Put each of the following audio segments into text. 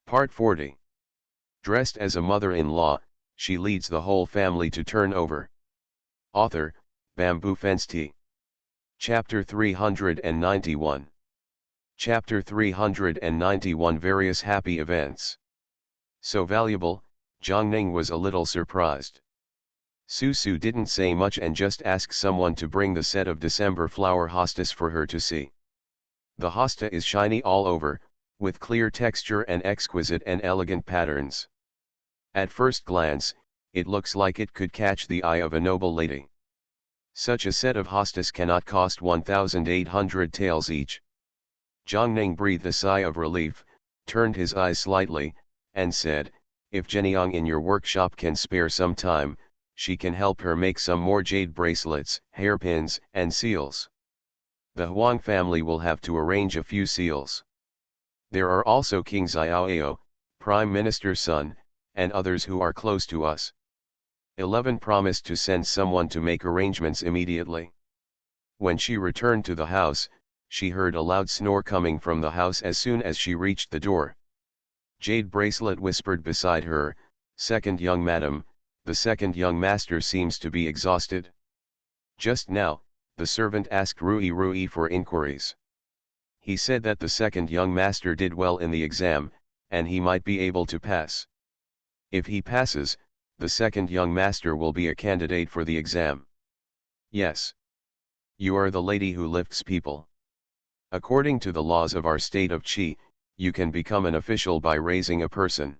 Part 40. Dressed as a mother-in-law, she leads the whole family to turn over. Author, Bamboo Fence Tea. Chapter 391. Chapter 391 Various Happy Events. So valuable, Zhang was a little surprised. Su didn't say much and just asked someone to bring the set of December flower hostas for her to see. The hosta is shiny all over, with clear texture and exquisite and elegant patterns. At first glance, it looks like it could catch the eye of a noble lady. Such a set of hostas cannot cost 1,800 taels each. Zhang breathed a sigh of relief, turned his eyes slightly, and said, if Zhenyang in your workshop can spare some time, she can help her make some more jade bracelets, hairpins, and seals. The Huang family will have to arrange a few seals. There are also King Xiaoyao, Prime Minister's son, and others who are close to us. 11 promised to send someone to make arrangements immediately. When she returned to the house, she heard a loud snore coming from the house as soon as she reached the door. Jade Bracelet whispered beside her, "Second young madam, the second young master seems to be exhausted." Just now, the servant asked Rui for inquiries. He said that the second young master did well in the exam, and he might be able to pass. If he passes, the second young master will be a candidate for the exam. Yes. You are the lady who lifts people. According to the laws of our state of Qi, you can become an official by raising a person.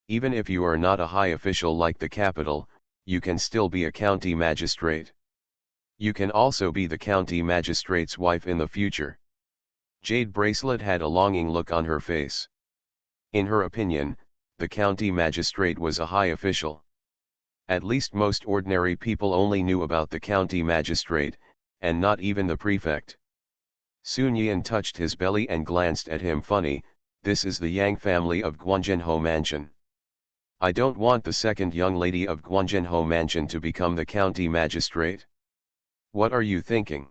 Even if you are not a high official like the capital, you can still be a county magistrate. You can also be the county magistrate's wife in the future. Jade Bracelet had a longing look on her face. In her opinion, the county magistrate was a high official. At least most ordinary people only knew about the county magistrate, and not even the prefect. Sun Yan touched his belly and glanced at him funny. This is the Yang family of Guanzhenhou Mansion. I don't want the second young lady of Guanzhenhou Mansion to become the county magistrate. What are you thinking?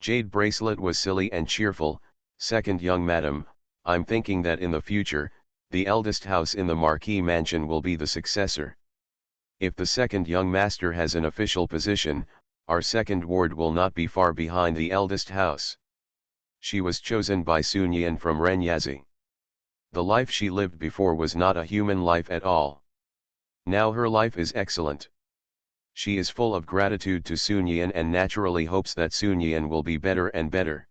Jade Bracelet was silly and cheerful. Second young madam, I'm thinking that in the future, the eldest house in the Marquis Mansion will be the successor. If the second young master has an official position, our second ward will not be far behind the eldest house. She was chosen by Sun Yan from Renyazi. The life she lived before was not a human life at all. Now her life is excellent. She is full of gratitude to Sun Yan and naturally hopes that Sun Yan will be better and better.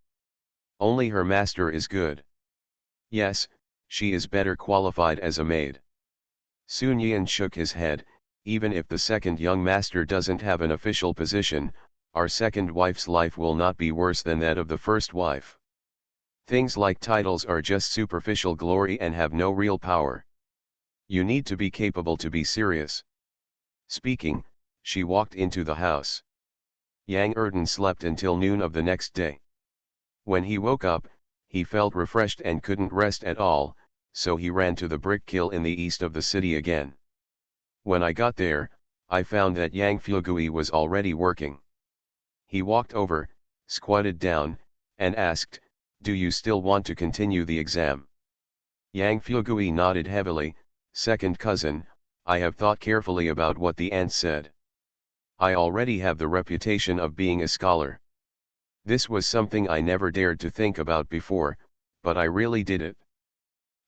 Only her master is good. Yes, she is better qualified as a maid. Sun Yan shook his head. Even if the second young master doesn't have an official position, our second wife's life will not be worse than that of the first wife. Things like titles are just superficial glory and have no real power. You need to be capable to be serious. Speaking, she walked into the house. Yang Erden slept until noon of the next day. When he woke up, he felt refreshed and couldn't rest at all, so he ran to the brick kiln in the east of the city again. When I got there, I found that Yang Fugui was already working. He walked over, squatted down, and asked, "Do you still want to continue the exam?" Yang Fugui nodded heavily. "Second cousin, I have thought carefully about what the aunt said. I already have the reputation of being a scholar. This was something I never dared to think about before, but I really did it.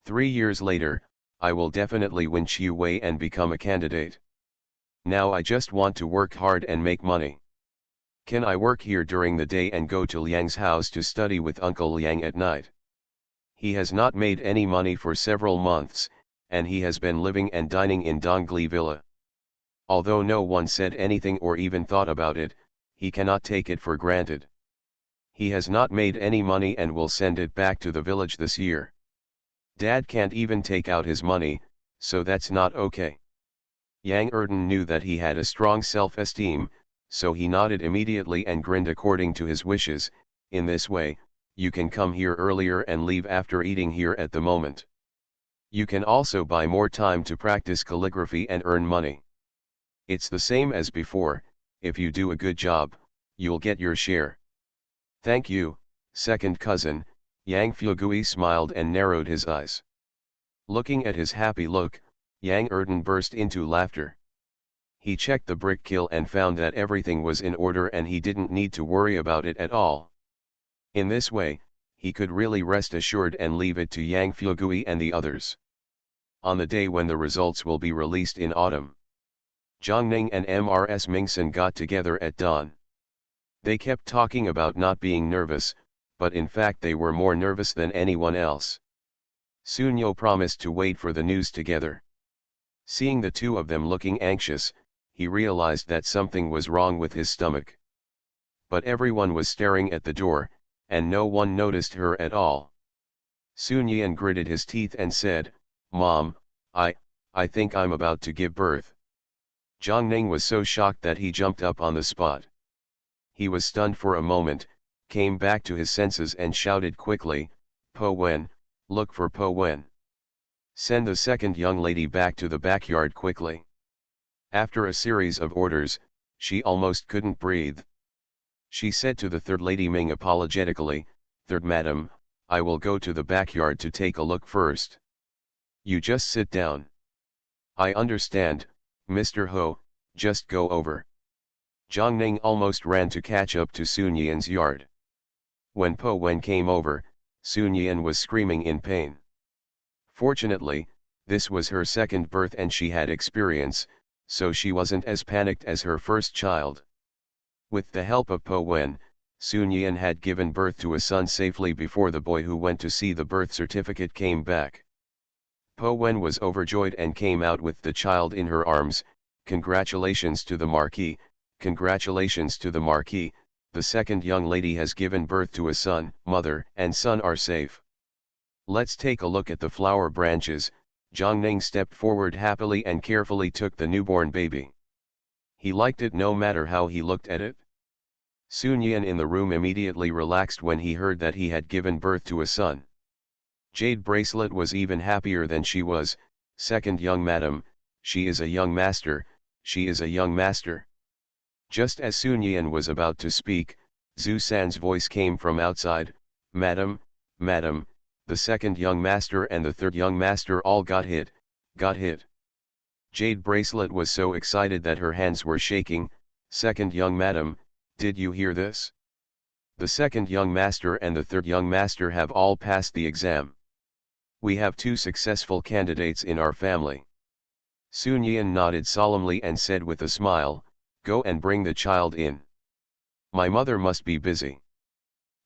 3 years later, I will definitely win Qiu Wei and become a candidate. Now I just want to work hard and make money. Can I work here during the day and go to Liang's house to study with Uncle Liang at night? He has not made any money for several months, and he has been living and dining in Dongli Villa. Although no one said anything or even thought about it, he cannot take it for granted. He has not made any money and will send it back to the village this year. Dad can't even take out his money, so that's not okay." Yang Erden knew that he had a strong self-esteem, so he nodded immediately and grinned according to his wishes. "In this way, you can come here earlier and leave after eating here at the moment. You can also buy more time to practice calligraphy and earn money. It's the same as before, if you do a good job, you'll get your share." "Thank you, second cousin." Yang Fugui smiled and narrowed his eyes. Looking at his happy look, Yang Erden burst into laughter. He checked the brick kiln and found that everything was in order and he didn't need to worry about it at all. In this way, he could really rest assured and leave it to Yang Fugui and the others. On the day when the results will be released in autumn, Zhang Ning and Mrs. Mingsen got together at dawn. They kept talking about not being nervous, but in fact they were more nervous than anyone else. Sunyo promised to wait for the news together. Seeing the two of them looking anxious, he realized that something was wrong with his stomach. But everyone was staring at the door, and no one noticed her at all. Sunyan gritted his teeth and said, "Mom, I think I'm about to give birth." Zhang Ning was so shocked that he jumped up on the spot. He was stunned for a moment, came back to his senses and shouted quickly, "Po Wen, look for Po Wen. Send the second young lady back to the backyard quickly." After a series of orders, she almost couldn't breathe. She said to the third lady Ming apologetically, "Third madam, I will go to the backyard to take a look first. You just sit down." "I understand, Mr. Ho, just go over." Zhang Ning almost ran to catch up to Sun Yan's yard. When Po Wen came over, Sun Yan was screaming in pain. Fortunately, this was her second birth and she had experience, so she wasn't as panicked as her first child. With the help of Po Wen, Sun Yan had given birth to a son safely before the boy who went to see the birth certificate came back. Po Wen was overjoyed and came out with the child in her arms. "Congratulations to the Marquis, congratulations to the Marquis, the second young lady has given birth to a son. Mother and son are safe. Let's take a look at the flower branches." Zhang Ning stepped forward happily and carefully took the newborn baby. He liked it no matter how he looked at it. Sun Yan in the room immediately relaxed when he heard that he had given birth to a son. Jade Bracelet was even happier than she was. "Second young madam, she is a young master, she is a young master." Just as Sun Yan was about to speak, Zhu San's voice came from outside, Madam, the second young master and the third young master all got hit. Jade Bracelet was so excited that her hands were shaking. "Second young madam, did you hear this? The second young master and the third young master have all passed the exam. We have 2 successful candidates in our family." Sun Yan nodded solemnly and said with a smile, "Go and bring the child in. My mother must be busy."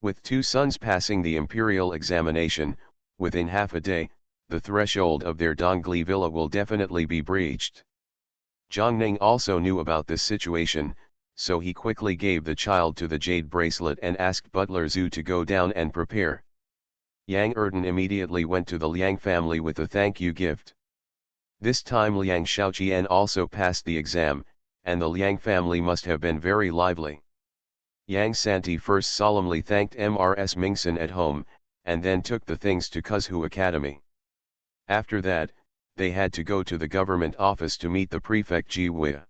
With 2 sons passing the imperial examination, within half a day, the threshold of their Dongli villa will definitely be breached. Zhang Ning also knew about this situation, so he quickly gave the child to the Jade Bracelet and asked butler Zhu to go down and prepare. Yang Erden immediately went to the Liang family with a thank you gift. This time Liang Xiaoqian also passed the exam, and the Liang family must have been very lively. Yang Santi first solemnly thanked Mrs. Mingsen at home, and then took the things to Kuzhu Academy. After that, they had to go to the government office to meet the prefect Ji Wei.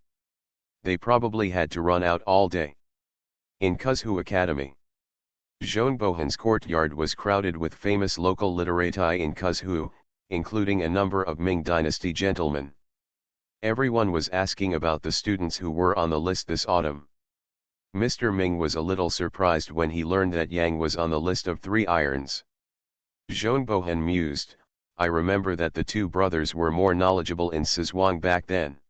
They probably had to run out all day. In Kuzhu Academy, Zhongbohan's courtyard was crowded with famous local literati in Kuzhu, including a number of Ming Dynasty gentlemen. Everyone was asking about the students who were on the list this autumn. Mr. Ming was a little surprised when he learned that Yang was on the list of 3 irons. Zhongbohan mused, "I remember that the 2 brothers were more knowledgeable in Szwang back then.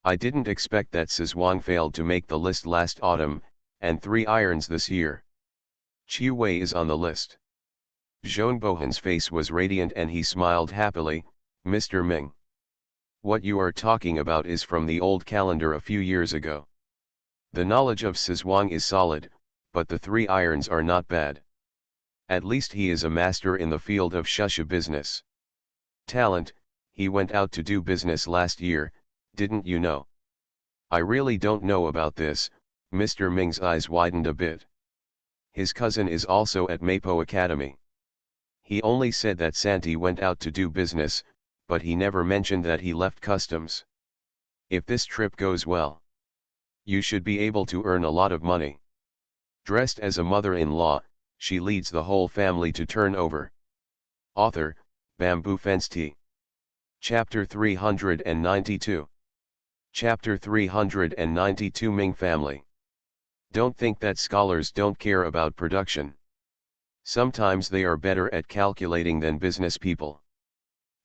I didn't expect that Szwang failed to make the list last autumn, and 3 irons this year. Qi Wei is on the list." Zhongbohan's face was radiant and he smiled happily, "Mr. Ming. What you are talking about is from the old calendar a few years ago. The knowledge of Szwang is solid, but the 3 irons are not bad. At least he is a master in the field of shusha business. Talent, he went out to do business last year, didn't you know?" "I really don't know about this." Mr. Ming's eyes widened a bit. "His cousin is also at Mapo Academy. He only said that Santi went out to do business, but he never mentioned that he left customs. If this trip goes well, you should be able to earn a lot of money. Dressed as a mother-in-law, she leads the whole family to turn over." Author, Bamboo Fence Tea. Chapter 392. Chapter 392 Ming Family. Don't think that scholars don't care about production. Sometimes they are better at calculating than business people.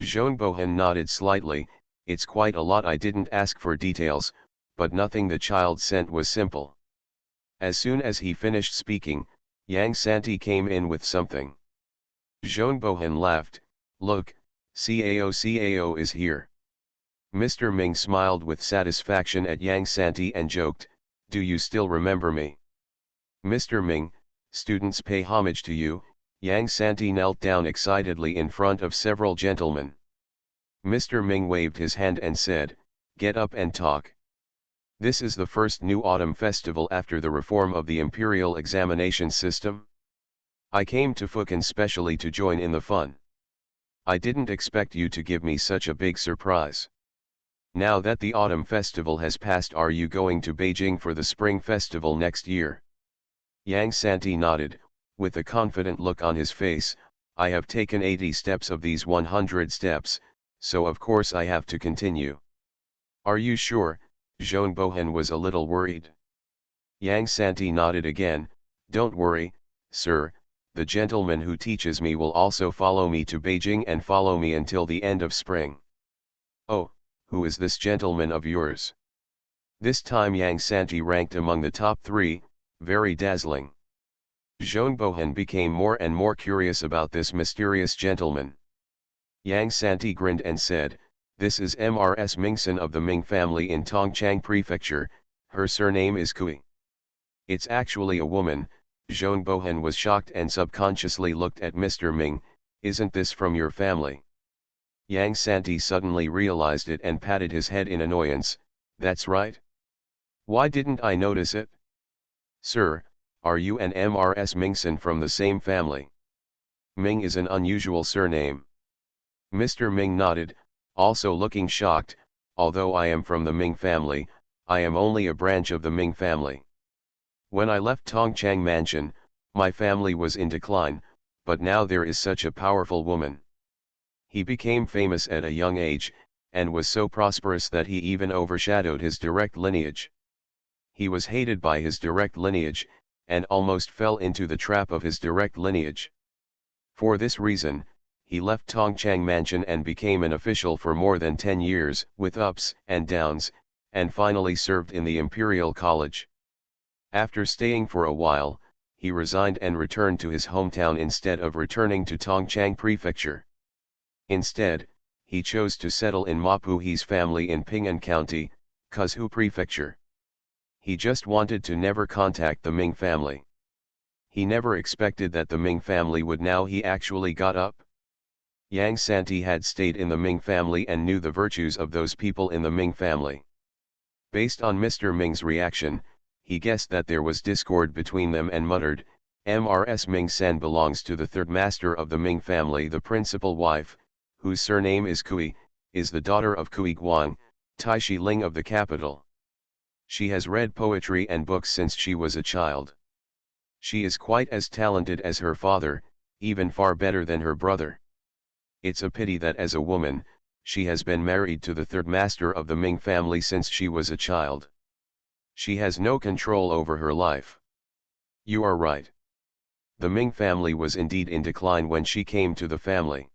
Zhongbohan nodded slightly. It's quite a lot. I didn't ask for details, but nothing the child sent was simple. As soon as he finished speaking, Yang Santi came in with something. Zhongbohan laughed. Look, CAO is here. Mr. Ming smiled with satisfaction at Yang Santi and joked, do you still remember me? Mr. Ming, students pay homage to you. Yang Santi knelt down excitedly in front of several gentlemen. Mr. Ming waved his hand and said, get up and talk. This is the first New Autumn Festival after the reform of the imperial examination system. I came to Fukan specially to join in the fun. I didn't expect you to give me such a big surprise. Now that the Autumn Festival has passed, are you going to Beijing for the Spring Festival next year? Yang Santi nodded, with a confident look on his face. I have taken 80 steps of these 100 steps, so of course I have to continue. Are you sure? Zhongbohan was a little worried. Yang Santi nodded again. Don't worry, sir, the gentleman who teaches me will also follow me to Beijing and follow me until the end of spring. Oh, who is this gentleman of yours? This time Yang Santi ranked among the top 3, very dazzling. Zhongbohan became more and more curious about this mysterious gentleman. Yang Santi grinned and said, this is Mrs. Mingson of the Ming family in Tongchang Prefecture, her surname is Kui. It's actually a woman. Zhongbohan was shocked and subconsciously looked at Mr. Ming. Isn't this from your family? Yang Santi suddenly realized it and patted his head in annoyance. That's right. Why didn't I notice it? Sir, are you and Mrs. Mingson from the same family? Ming is an unusual surname. Mr. Ming nodded, also looking shocked. Although I am from the Ming family, I am only a branch of the Ming family. When I left Tongchang Mansion, my family was in decline, but now there is such a powerful woman. He became famous at a young age, and was so prosperous that he even overshadowed his direct lineage. He was hated by his direct lineage, and almost fell into the trap of his direct lineage. For this reason, he left Tongchang Mansion and became an official for more than 10 years, with ups and downs, and finally served in the Imperial College. After staying for a while, he resigned and returned to his hometown instead of returning to Tongchang Prefecture. Instead, he chose to settle in Mapuhi's family in Ping'an County, Cuzhu Prefecture. He just wanted to never contact the Ming family. He never expected that the Ming family would. Now he actually got up. Yang Santi had stayed in the Ming family and knew the virtues of those people in the Ming family. Based on Mr. Ming's reaction, he guessed that there was discord between them and muttered, Mrs. Ming-san belongs to the third master of the Ming family. The principal wife, whose surname is Kui, is the daughter of Kui Guang, Taishi Ling of the capital. She has read poetry and books since she was a child. She is quite as talented as her father, even far better than her brother. It's a pity that as a woman, she has been married to the third master of the Ming family since she was a child. She has no control over her life. You are right. The Ming family was indeed in decline when she came to the family.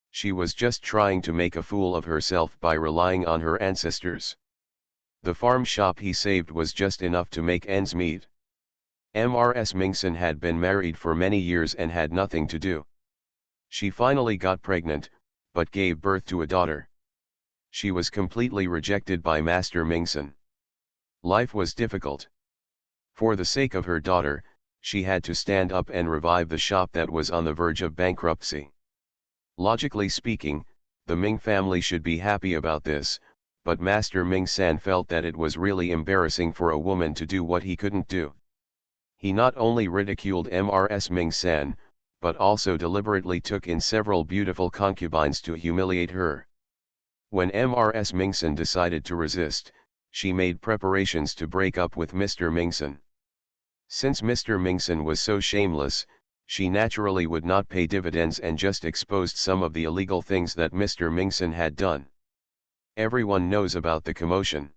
She was just trying to make a fool of herself by relying on her ancestors. The farm shop he saved was just enough to make ends meet. Mrs. Mingson had been married for many years and had nothing to do. She finally got pregnant, but gave birth to a daughter. She was completely rejected by Master Mingson. Life was difficult. For the sake of her daughter, she had to stand up and revive the shop that was on the verge of bankruptcy. Logically speaking, the Ming family should be happy about this, but Master Ming-san felt that it was really embarrassing for a woman to do what he couldn't do. He not only ridiculed Mrs. Ming-san, but also deliberately took in several beautiful concubines to humiliate her. When Mrs. Mingson decided to resist, she made preparations to break up with Mr. Mingson. Since Mr. Mingson was so shameless, she naturally would not pay dividends and just exposed some of the illegal things that Mr. Mingson had done. Everyone knows about the commotion.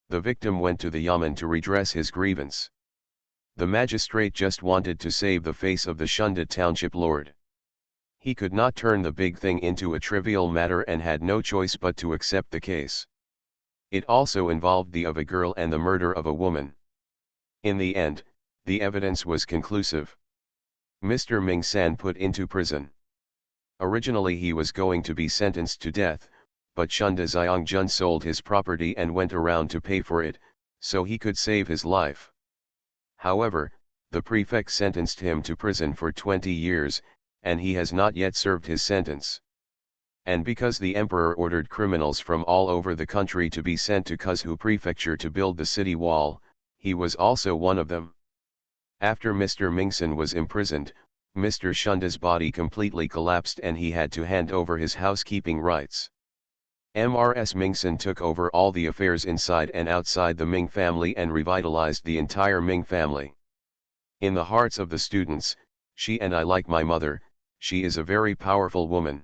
The victim went to the Yamen to redress his grievance. The magistrate just wanted to save the face of the Shunda township lord. He could not turn the big thing into a trivial matter and had no choice but to accept the case. It also involved the of a girl and the murder of a woman. In the end, the evidence was conclusive. Mr. Ming San put into prison. Originally he was going to be sentenced to death, but Shunda Xiangjun sold his property and went around to pay for it, so he could save his life. However, the prefect sentenced him to prison for 20 years, and he has not yet served his sentence. And because the emperor ordered criminals from all over the country to be sent to Kuzhu Prefecture to build the city wall, he was also one of them. After Mr. Mingson was imprisoned, Mr. Shunda's body completely collapsed and he had to hand over his housekeeping rights. Mrs. Mingson took over all the affairs inside and outside the Ming family and revitalized the entire Ming family. In the hearts of the students, she and I like my mother, she is a very powerful woman.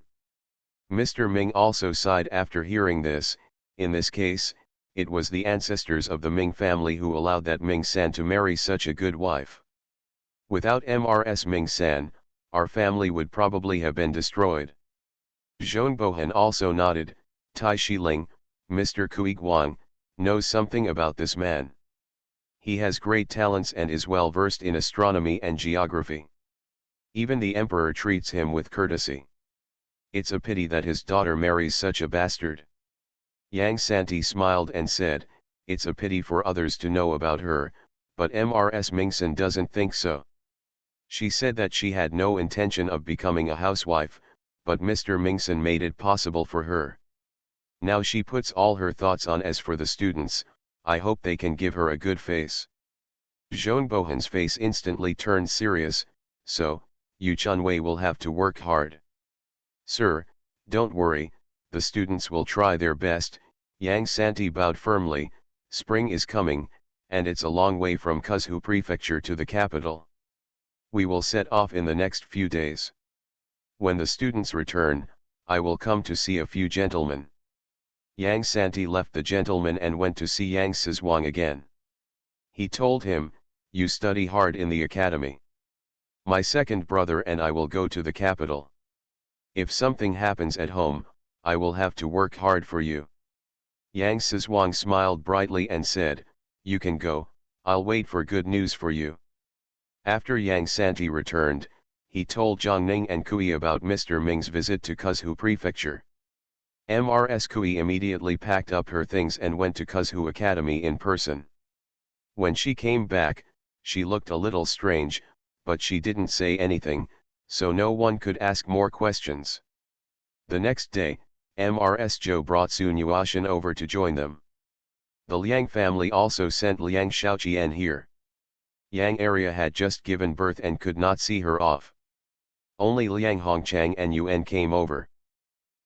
Mr. Ming also sighed after hearing this. In this case, it was the ancestors of the Ming family who allowed that Ming San to marry such a good wife. Without Mrs. Ming San, our family would probably have been destroyed. Zhong Bohan also nodded. Tai Shiling, Mr. Kui Guang, knows something about this man. He has great talents and is well versed in astronomy and geography. Even the emperor treats him with courtesy. It's a pity that his daughter marries such a bastard. Yang Santi smiled and said, it's a pity for others to know about her, but Mrs. Mingson doesn't think so. She said that she had no intention of becoming a housewife, but Mr. Mingson made it possible for her. Now she puts all her thoughts on. As for the students, I hope they can give her a good face. Zhong Bohan's face instantly turned serious. So, Yu Chunwei will have to work hard. Sir, don't worry, the students will try their best. Yang Santi bowed firmly. Spring is coming, and it's a long way from Kuzhu Prefecture to the capital. We will set off in the next few days. When the students return, I will come to see a few gentlemen. Yang Santi left the gentleman and went to see Yang Sizhuang again. He told him, you study hard in the academy. My second brother and I will go to the capital. If something happens at home, I will have to work hard for you. Yang Sizhuang smiled brightly and said, you can go, I'll wait for good news for you. After Yang Santi returned, he told Zhang Ning and Kui about Mr. Ming's visit to Kuzhu Prefecture. Mrs. Kui immediately packed up her things and went to Kuzhu Academy in person. When she came back, she looked a little strange, but she didn't say anything, so no one could ask more questions. The next day, Mrs. Zhou brought Sun Yuashan over to join them. The Liang family also sent Liang Xiaoqian here. Yang area had just given birth and could not see her off. Only Liang Hongchang and Yuan came over.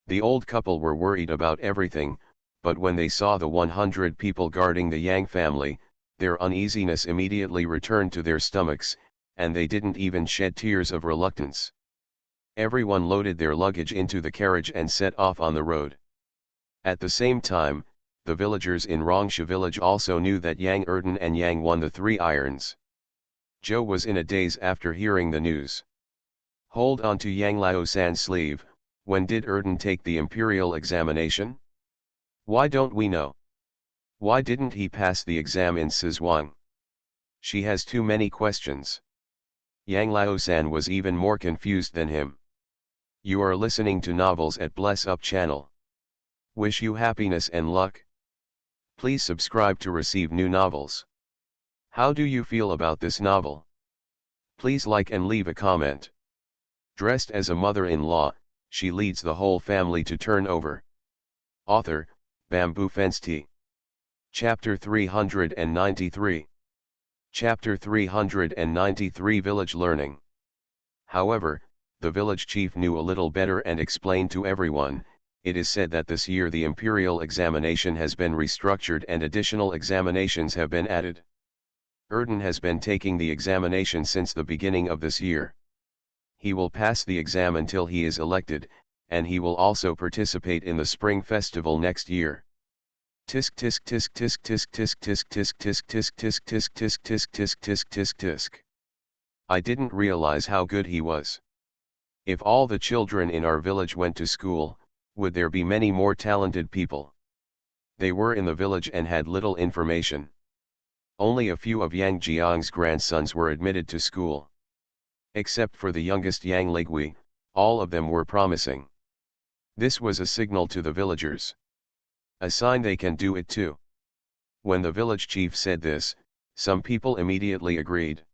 The old couple were worried about everything, but when they saw the 100 people guarding the Yang family, their uneasiness immediately returned to their stomachs, and they didn't even shed tears of reluctance. Everyone loaded their luggage into the carriage and set off on the road. At the same time, the villagers in Rongsha village also knew that Yang Erden and Yang won the 3 irons. Zhou was in a daze after hearing the news. Hold on to Yang Lao-san's sleeve. When did Erden take the imperial examination? Why don't we know? Why didn't he pass the exam in Sizhuang? She has too many questions. Yang Lao-san was even more confused than him. You are listening to Novels at Bless Up channel. Wish you happiness and luck. Please subscribe to receive new novels. How do you feel about this novel? Please like and leave a comment. Dressed as a mother-in-law, she leads the whole family to turn over. Author, Bamboo Fensti. Chapter 393. Chapter 393 Village Learning. However, the village chief knew a little better and explained to everyone. It is said that this year the imperial examination has been restructured and additional examinations have been added. Erden has been taking the examination since the beginning of this year. He will pass the exam until he is elected, and he will also participate in the spring festival next year. Tisk tisk tisk tisk tisk tisk tisk tisk tisk tisk tisk tisk tisk tisk tisk tisk tisk tisk. I didn't realize how good he was. If all the children in our village went to school, would there be many more talented people? They were in the village and had little information. Only a few of Yang Jiang's grandsons were admitted to school. Except for the youngest Yang Legui, all of them were promising. This was a signal to the villagers. A sign they can do it too. When the village chief said this, some people immediately agreed.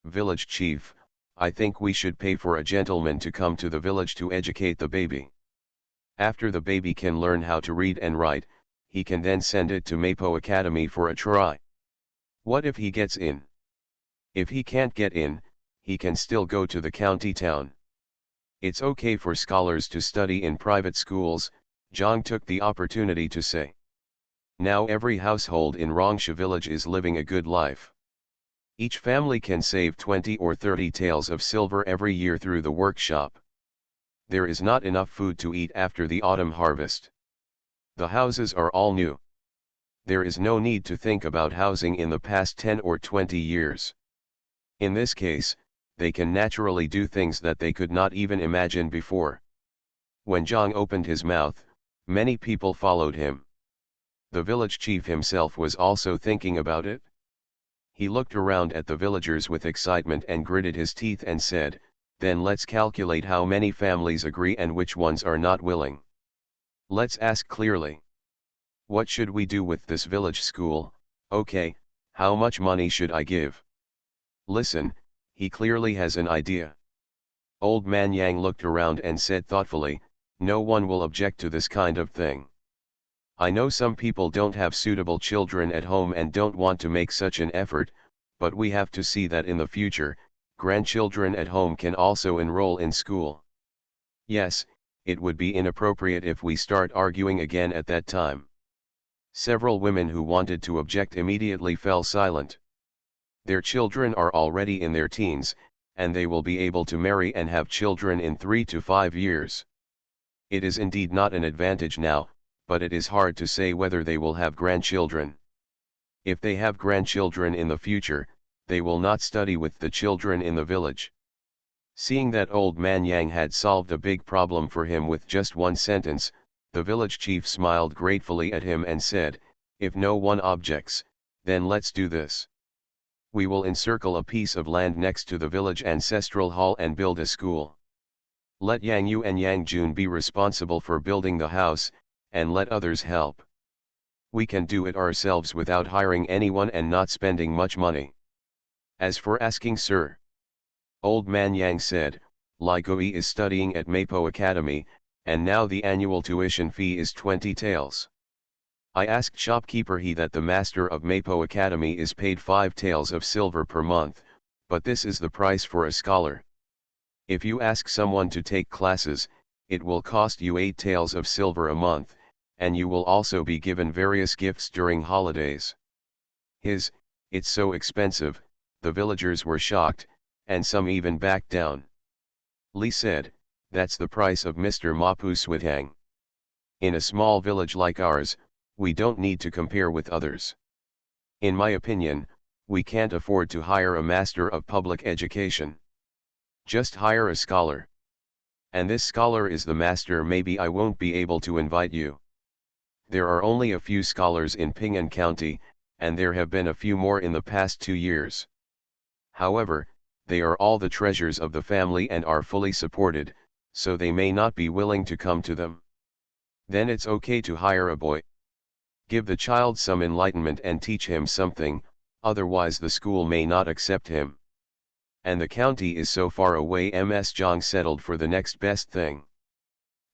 Village chief, I think we should pay for a gentleman to come to the village to educate the baby. After the baby can learn how to read and write, he can then send it to Mapo Academy for a try. What if he gets in? If he can't get in, he can still go to the county town. It's okay for scholars to study in private schools, Zhang took the opportunity to say. Now every household in Rongsha village is living a good life. Each family can save 20 or 30 taels of silver every year through the workshop. There is not enough food to eat after the autumn harvest. The houses are all new. There is no need to think about housing in the past 10 or 20 years. In this case, they can naturally do things that they could not even imagine before. When Zhang opened his mouth, many people followed him. The village chief himself was also thinking about it. He looked around at the villagers with excitement and gritted his teeth and said, then let's calculate how many families agree and which ones are not willing. Let's ask clearly. What should we do with this village school? Okay, how much money should I give? Listen, he clearly has an idea. Old man Yang looked around and said thoughtfully, no one will object to this kind of thing. I know some people don't have suitable children at home and don't want to make such an effort, but we have to see that in the future, grandchildren at home can also enroll in school. Yes, it would be inappropriate if we start arguing again at that time. Several women who wanted to object immediately fell silent. Their children are already in their teens, and they will be able to marry and have children in 3 to 5 years. It is indeed not an advantage now, but it is hard to say whether they will have grandchildren. If they have grandchildren in the future, they will not study with the children in the village. Seeing that old man Yang had solved a big problem for him with just one sentence, the village chief smiled gratefully at him and said, if no one objects, then let's do this. We will encircle a piece of land next to the village ancestral hall and build a school. Let Yang Yu and Yang Jun be responsible for building the house, and let others help. We can do it ourselves without hiring anyone and not spending much money. As for asking sir, old man Yang said, Lai Gui is studying at Mapo Academy, and now the annual tuition fee is 20 taels. I asked shopkeeper he that the master of Mapo Academy is paid 5 taels of silver per month, but this is the price for a scholar. If you ask someone to take classes, it will cost you 8 taels of silver a month, and you will also be given various gifts during holidays. It's so expensive, the villagers were shocked, and some even backed down. Li said, that's the price of Mr. Mapu Switang. In a small village like ours, we don't need to compare with others. In my opinion, we can't afford to hire a master of public education. Just hire a scholar. And this scholar is the master. Maybe I won't be able to invite you. There are only a few scholars in Ping'an County, and there have been a few more in the past 2 years. However, they are all the treasures of the family and are fully supported, so they may not be willing to come to them. Then it's okay to hire a boy. Give the child some enlightenment and teach him something, otherwise the school may not accept him. And the county is so far away. Ms. Zhang settled for the next best thing.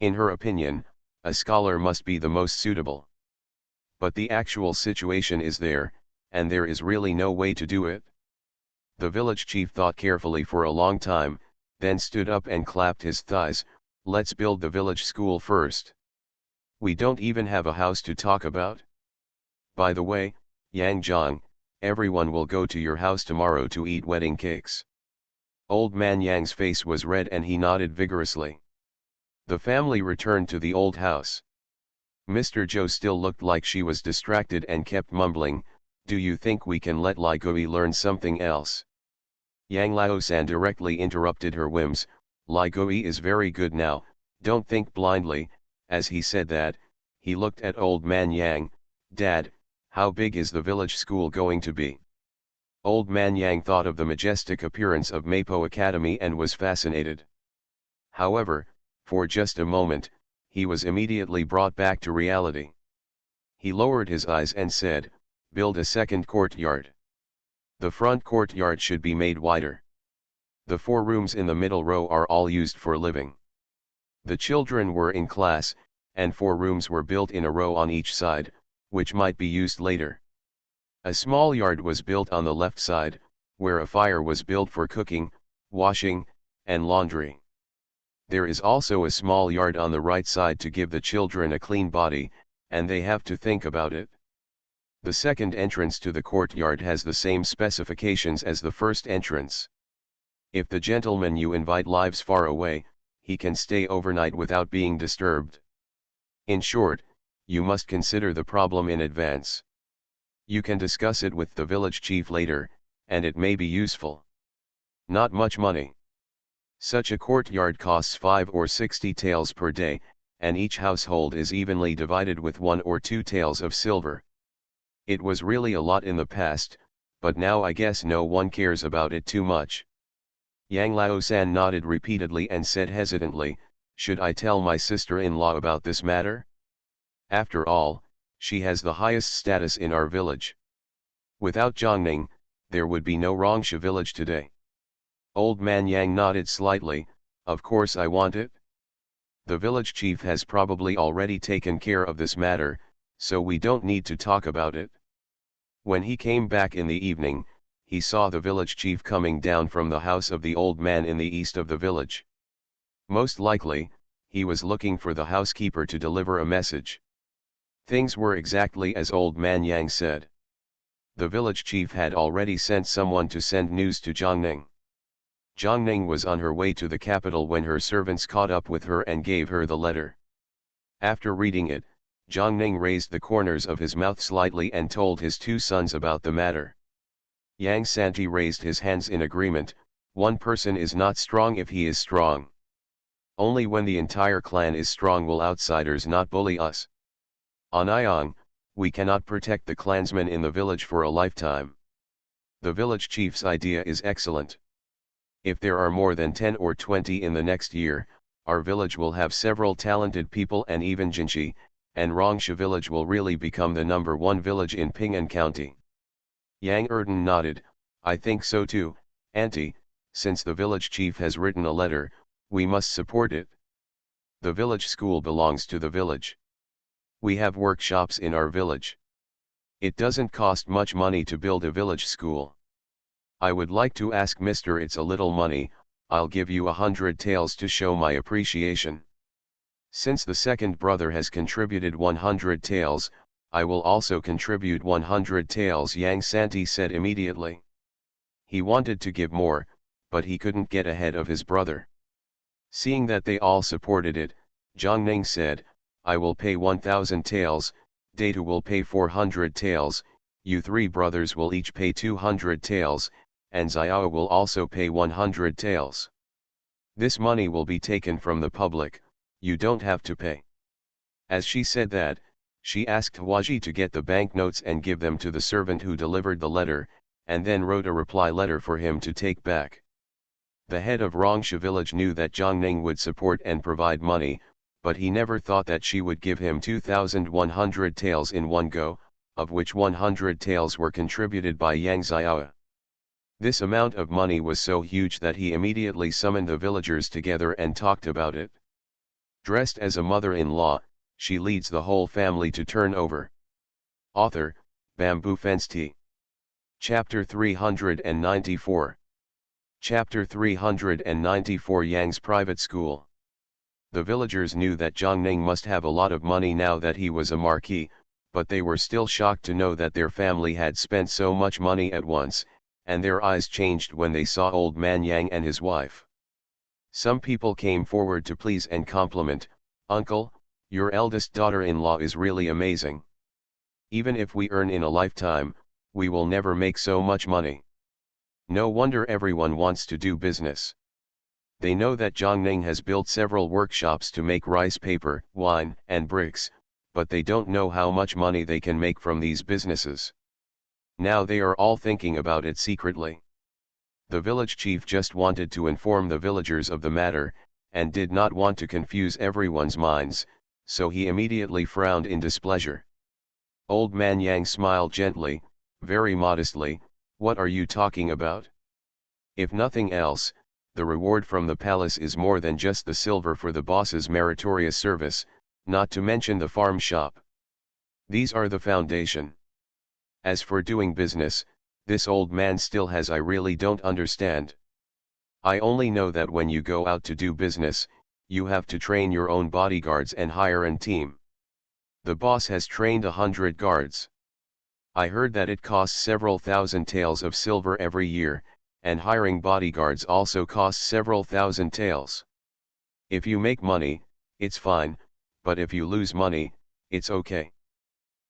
In her opinion, a scholar must be the most suitable. But the actual situation is there, and there is really no way to do it. The village chief thought carefully for a long time, then stood up and clapped his thighs, let's build the village school first. We don't even have a house to talk about. By the way, Yang Zhang, everyone will go to your house tomorrow to eat wedding cakes. Old man Yang's face was red and he nodded vigorously. The family returned to the old house. Mr. Zhou still looked like she was distracted and kept mumbling, "Do you think we can let Li Gui learn something else?" Yang Laosan directly interrupted her whims. "Li Gui is very good now, don't think blindly." As he said that, he looked at old man Yang. "Dad, how big is the village school going to be?" Old man Yang thought of the majestic appearance of Mapo Academy and was fascinated. However, for just a moment, he was immediately brought back to reality. He lowered his eyes and said, "Build a second courtyard. The front courtyard should be made wider. The 4 rooms in the middle row are all used for living." The children were in class, and 4 rooms were built in a row on each side, which might be used later. A small yard was built on the left side, where a fire was built for cooking, washing, and laundry. There is also a small yard on the right side to give the children a clean body, and they have to think about it. The second entrance to the courtyard has the same specifications as the first entrance. If the gentleman you invite lives far away, he can stay overnight without being disturbed. In short, you must consider the problem in advance. You can discuss it with the village chief later, and it may be useful. Not much money. Such a courtyard costs 5 or 60 taels per day, and each household is evenly divided with 1 or 2 taels of silver. It was really a lot in the past, but now I guess no one cares about it too much. Yang Laosan nodded repeatedly and said hesitantly, "Should I tell my sister-in-law about this matter? After all, she has the highest status in our village. Without Zhongning, there would be no Rongsha village today." Old man Yang nodded slightly, "Of course I want it. The village chief has probably already taken care of this matter, so we don't need to talk about it." When he came back in the evening, he saw the village chief coming down from the house of the old man in the east of the village. Most likely, he was looking for the housekeeper to deliver a message. Things were exactly as old man Yang said. The village chief had already sent someone to send news to Zhongning. Zhongning was on her way to the capital when her servants caught up with her and gave her the letter. After reading it, Zhongning raised the corners of his mouth slightly and told his 2 sons about the matter. Yang Santi raised his hands in agreement. "One person is not strong if he is strong. Only when the entire clan is strong will outsiders not bully us. On Iong, we cannot protect the clansmen in the village for a lifetime. The village chief's idea is excellent. If there are more than 10 or 20 in the next year, our village will have several talented people and even Jinshi, and Rongsha village will really become the number 1 village in Ping'an County." Yang Erden nodded, "I think so too, Auntie. Since the village chief has written a letter, we must support it. The village school belongs to the village. We have workshops in our village. It doesn't cost much money to build a village school. I would like to ask Mr. It's a little money, I'll give you 100 taels to show my appreciation. Since the second brother has contributed 100 taels, I will also contribute 100 taels," Yang Santi said immediately. He wanted to give more, but he couldn't get ahead of his brother. Seeing that they all supported it, Zhongning said, "I will pay 1,000 taels, Data will pay 400 taels, you 3 brothers will each pay 200 taels, and Xiao will also pay 100 taels. This money will be taken from the public, you don't have to pay." As she said that, she asked Huaji to get the banknotes and give them to the servant who delivered the letter, and then wrote a reply letter for him to take back. The head of Rongsha village knew that Zhongning would support and provide money, but he never thought that she would give him 2,100 taels in one go, of which 100 taels were contributed by Yang Xiao. This amount of money was so huge that he immediately summoned the villagers together and talked about it. Dressed as a mother-in-law, she leads the whole family to turn over. Author, Bamboo Fence Tea. Chapter 394. Chapter 394 Yang's Private School. The villagers knew that Zhongning must have a lot of money now that he was a marquis, but they were still shocked to know that their family had spent so much money at once, and their eyes changed when they saw Old Man Yang and his wife. Some people came forward to please and compliment, "Uncle, your eldest daughter-in-law is really amazing. Even if we earn in a lifetime, we will never make so much money. No wonder everyone wants to do business." They know that Jiangning has built several workshops to make rice paper, wine, and bricks, but they don't know how much money they can make from these businesses. Now they are all thinking about it secretly. The village chief just wanted to inform the villagers of the matter, and did not want to confuse everyone's minds, so he immediately frowned in displeasure. Old Man Yang smiled gently, very modestly. "What are you talking about? If nothing else, the reward from the palace is more than just the silver for the boss's meritorious service, not to mention the farm shop. These are the foundation. As for doing business, this old man still has I really don't understand. I only know that when you go out to do business, you have to train your own bodyguards and hire a team. The boss has trained 100 guards. I heard that it costs several thousand taels of silver every year, and hiring bodyguards also costs several thousand taels. If you make money, it's fine, but if you lose money, it's okay."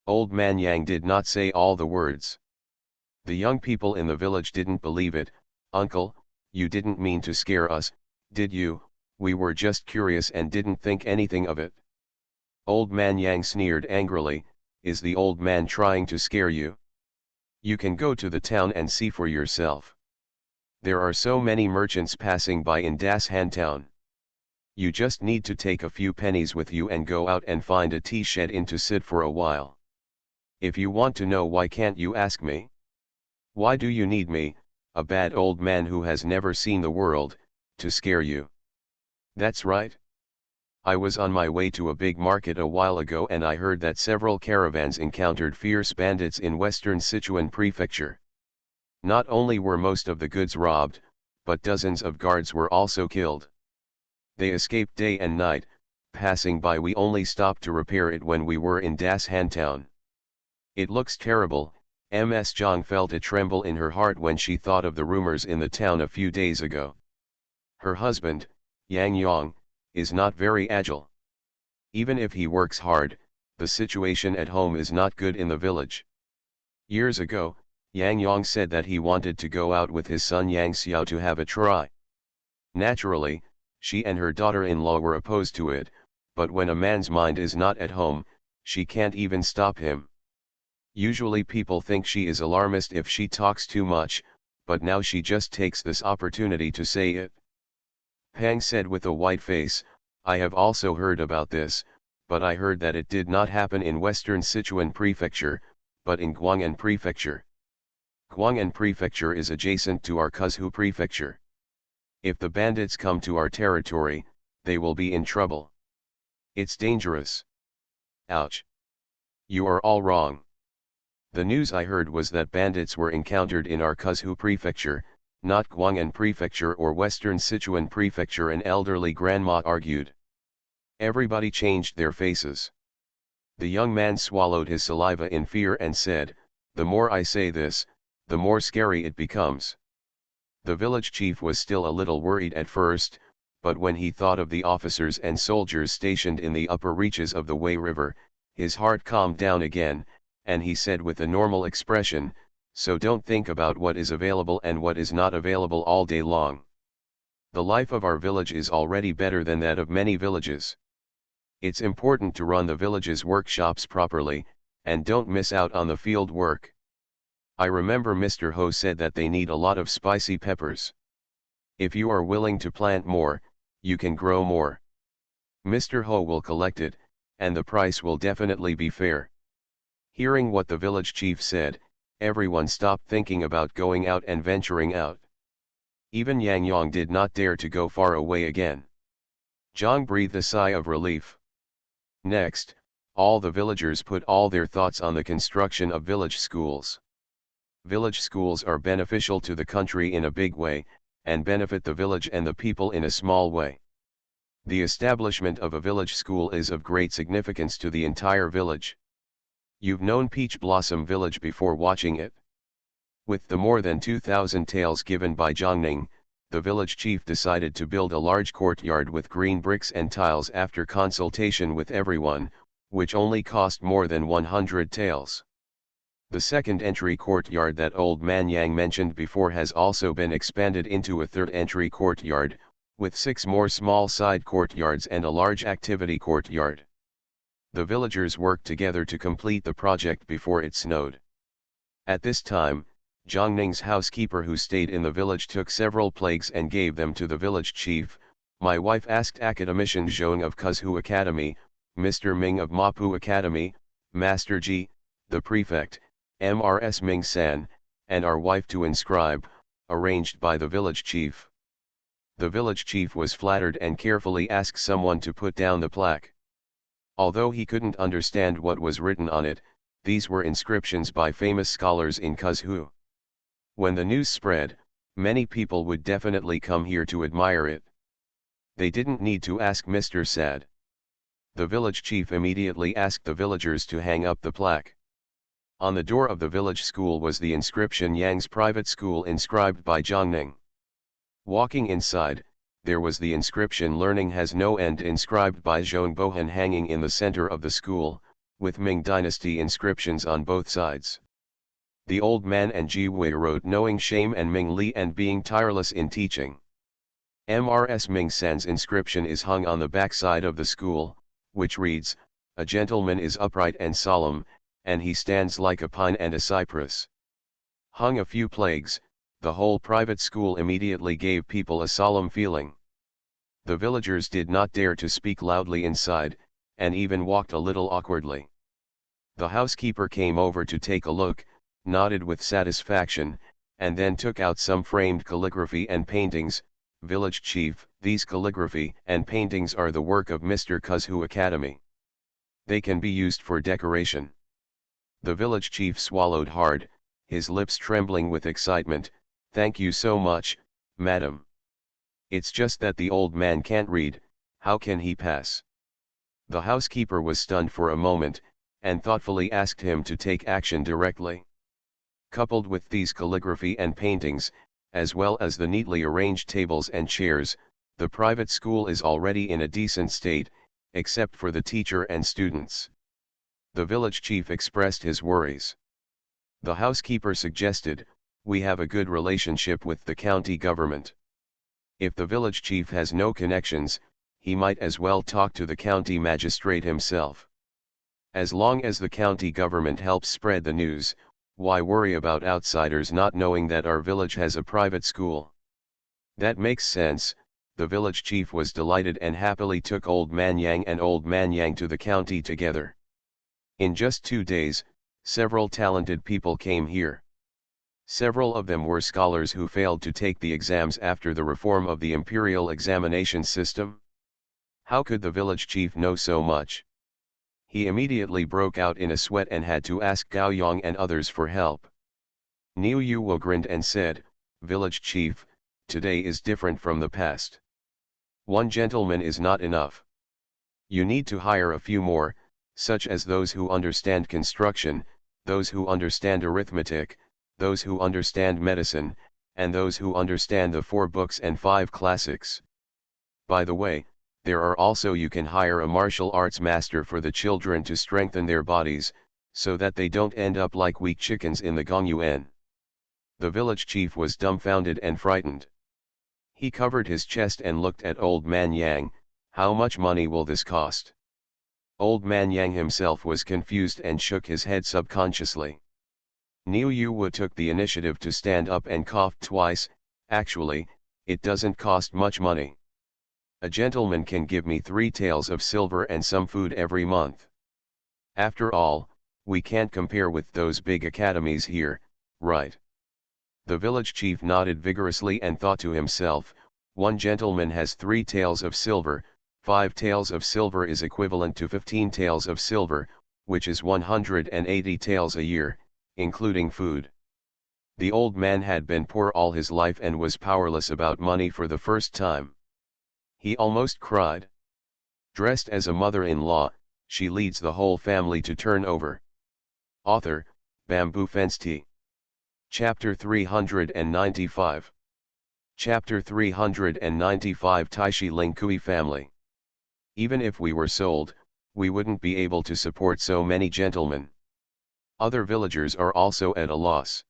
Old Man Yang did not say all the words. The young people in the village didn't believe it. "Uncle, you didn't mean to scare us, did you? We were just curious and didn't think anything of it." Old Man Yang sneered angrily, "Is the old man trying to scare you? You can go to the town and see for yourself. There are so many merchants passing by in Das Han town. You just need to take a few pennies with you and go out and find a tea shed in to sit for a while. If you want to know why can't you ask me? Why do you need me, a bad old man who has never seen the world, to scare you?" "That's right. I was on my way to a big market a while ago and I heard that several caravans encountered fierce bandits in western Sichuan prefecture. Not only were most of the goods robbed, but dozens of guards were also killed. They escaped day and night. Passing by we only stopped to repair it when we were in Das Han town. It looks terrible." Ms. Zhang felt a tremble in her heart when she thought of the rumors in the town a few days ago. Her husband, Yang Yong, is not very agile. Even if he works hard, the situation at home is not good in the village. Years ago, Yang Yong said that he wanted to go out with his son Yang Xiao to have a try. Naturally, she and her daughter-in-law were opposed to it, but when a man's mind is not at home, she can't even stop him. Usually people think she is alarmist if she talks too much, but now she just takes this opportunity to say it. Pang said with a white face, "I have also heard about this, but I heard that it did not happen in western Sichuan prefecture, but in Guang'an prefecture. Guang'an prefecture is adjacent to our Kuzhu prefecture. If the bandits come to our territory, they will be in trouble. It's dangerous." Ouch. You are all wrong. The news I heard was that bandits were encountered in our Kuzhu prefecture, not Guang'an prefecture or western Sichuan prefecture, an elderly grandma argued. Everybody changed their faces. The young man swallowed his saliva in fear and said, "The more I say this, the more scary it becomes." The village chief was still a little worried at first, but when he thought of the officers and soldiers stationed in the upper reaches of the Wei River, his heart calmed down again, and he said with a normal expression, "So don't think about what is available and what is not available all day long. The life of our village is already better than that of many villages. It's important to run the village's workshops properly, and don't miss out on the field work. I remember Mr. Ho said that they need a lot of spicy peppers. If you are willing to plant more, you can grow more. Mr. Ho will collect it, and the price will definitely be fair." Hearing what the village chief said, everyone stopped thinking about going out and venturing out. Even Yang Yong did not dare to go far away again. Zhang breathed a sigh of relief. Next, all the villagers put all their thoughts on the construction of village schools. Village schools are beneficial to the country in a big way, and benefit the village and the people in a small way. The establishment of a village school is of great significance to the entire village. You've known Peach Blossom Village before watching it. With the more than 2,000 taels given by Zhongning, the village chief decided to build a large courtyard with green bricks and tiles after consultation with everyone, which only cost more than 100 taels. The second entry courtyard that Old Man Yang mentioned before has also been expanded into a third entry courtyard, with 6 more small side courtyards and a large activity courtyard. The villagers worked together to complete the project before it snowed. At this time, Zhongning's housekeeper who stayed in the village took several plagues and gave them to the village chief. My wife asked Academician Zhong of Kuzhu Academy, Mr. Ming of Mapu Academy, Master Ji, the prefect, Mrs. Ming San, and our wife to inscribe, arranged by the village chief. The village chief was flattered and carefully asked someone to put down the plaque. Although he couldn't understand what was written on it, these were inscriptions by famous scholars in Kuzhu. When the news spread, many people would definitely come here to admire it. They didn't need to ask Mr. Sad. The village chief immediately asked the villagers to hang up the plaque. On the door of the village school was the inscription Yang's private school inscribed by Zhongning. Walking inside, there was the inscription Learning has no end inscribed by Zhong Bohan hanging in the center of the school, with Ming dynasty inscriptions on both sides. The old man and Ji Wei wrote knowing shame and Ming Li and being tireless in teaching. Mrs. Ming San's inscription is hung on the back side of the school, which reads, "A gentleman is upright and solemn, and he stands like a pine and a cypress." Hung a few plagues, the whole private school immediately gave people a solemn feeling. The villagers did not dare to speak loudly inside, and even walked a little awkwardly. The housekeeper came over to take a look, nodded with satisfaction, and then took out some framed calligraphy and paintings. Village chief, these calligraphy and paintings are the work of Mr. Kuzhu Academy. They can be used for decoration. The village chief swallowed hard, his lips trembling with excitement. Thank you so much, madam. It's just that the old man can't read, how can he pass? The housekeeper was stunned for a moment, and thoughtfully asked him to take action directly. Coupled with these calligraphy and paintings, as well as the neatly arranged tables and chairs, the private school is already in a decent state, except for the teacher and students. The village chief expressed his worries. The housekeeper suggested, "We have a good relationship with the county government. If the village chief has no connections, he might as well talk to the county magistrate himself. As long as the county government helps spread the news, why worry about outsiders not knowing that our village has a private school?" That makes sense. The village chief was delighted and happily took Old Man Yang and Old Man Yang to the county together. In just 2 days, several talented people came here. Several of them were scholars who failed to take the exams after the reform of the imperial examination system. How could the village chief know so much? He immediately broke out in a sweat and had to ask Gao Yang and others for help. Niu Yuo grinned and said, "Village chief, today is different from the past. One gentleman is not enough. You need to hire a few more, such as those who understand construction, those who understand arithmetic, those who understand medicine, and those who understand the 4 books and 5 classics. By the way, there are also you can hire a martial arts master for the children to strengthen their bodies, so that they don't end up like weak chickens in the Gongyuan." The village chief was dumbfounded and frightened. He covered his chest and looked at Old Man Yang. "How much money will this cost?" Old Man Yang himself was confused and shook his head subconsciously. Niu Yuwu took the initiative to stand up and coughed twice. "Actually, it doesn't cost much money. A gentleman can give me 3 taels of silver and some food every month. After all, we can't compare with those big academies here, right?" The village chief nodded vigorously and thought to himself, "One gentleman has 3 taels of silver, 5 taels of silver is equivalent to 15 taels of silver, which is 180 taels a year, including food." The old man had been poor all his life and was powerless about money for the first time. He almost cried. Dressed as a mother-in-law, she leads the whole family to turn over. Author, Bamboo Fence Tea. Chapter 395. Chapter 395 Taishi Lingkui Family. Even if we were sold, we wouldn't be able to support so many gentlemen. Other villagers are also at a loss.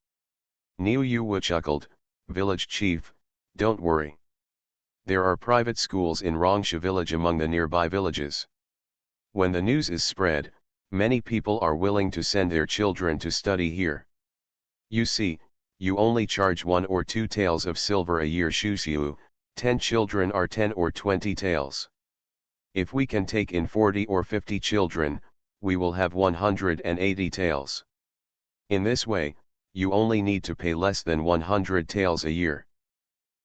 Niu Yu chuckled, village chief, don't worry. There are private schools in Rongsha village among the nearby villages. When the news is spread, many people are willing to send their children to study here. You see, you only charge 1 or 2 taels of silver a year shushiu, 10 children are 10 or 20 taels. If we can take in 40 or 50 children, we will have 180 taels. In this way, you only need to pay less than 100 taels a year.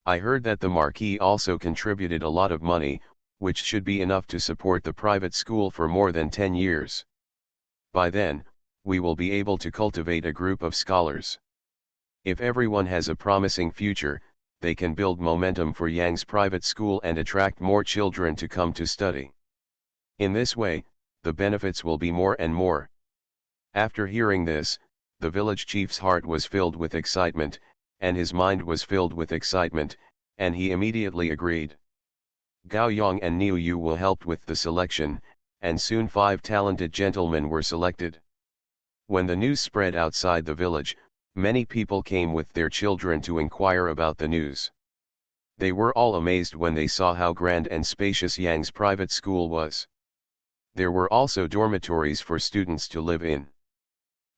I heard that the Marquis also contributed a lot of money, which should be enough to support the private school for more than 10 years. By then, we will be able to cultivate a group of scholars. If everyone has a promising future, they can build momentum for Yang's private school and attract more children to come to study. In this way, the benefits will be more and more. After hearing this, the village chief's heart was filled with excitement, and his mind was filled with excitement, and he immediately agreed. Gao Yang and Niu Yu helped with the selection, and soon 5 talented gentlemen were selected. When the news spread outside the village, many people came with their children to inquire about the news. They were all amazed when they saw how grand and spacious Yang's private school was. There were also dormitories for students to live in.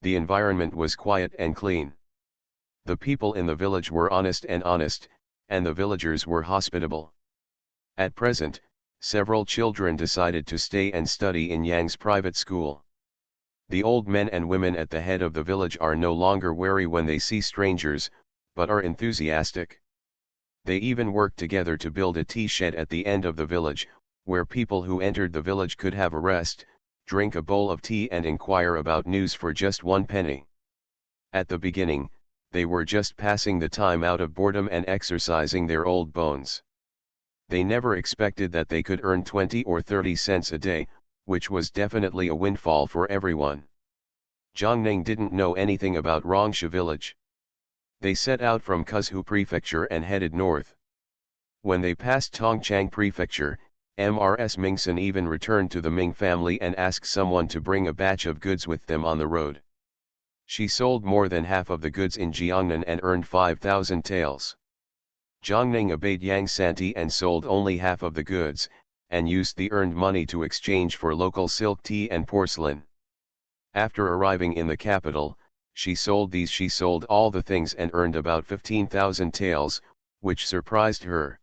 The environment was quiet and clean. The people in the village were honest, and the villagers were hospitable. At present, several children decided to stay and study in Yang's private school. The old men and women at the head of the village are no longer wary when they see strangers, but are enthusiastic. They even worked together to build a tea shed at the end of the village, where people who entered the village could have a rest, drink a bowl of tea and inquire about news for just 1 penny. At the beginning, they were just passing the time out of boredom and exercising their old bones. They never expected that they could earn 20 or 30 cents a day, which was definitely a windfall for everyone. Jiangning didn't know anything about Rongsha village. They set out from Kuzhu Prefecture and headed north. When they passed Tongchang Prefecture, Mrs. Mingson even returned to the Ming family and asked someone to bring a batch of goods with them on the road. She sold more than half of the goods in Jiangnan and earned 5,000 taels. Jiangning obeyed Yang Santi and sold only half of the goods, and used the earned money to exchange for local silk tea and porcelain. After arriving in the capital, she sold all the things and earned about 15,000 taels, which surprised her.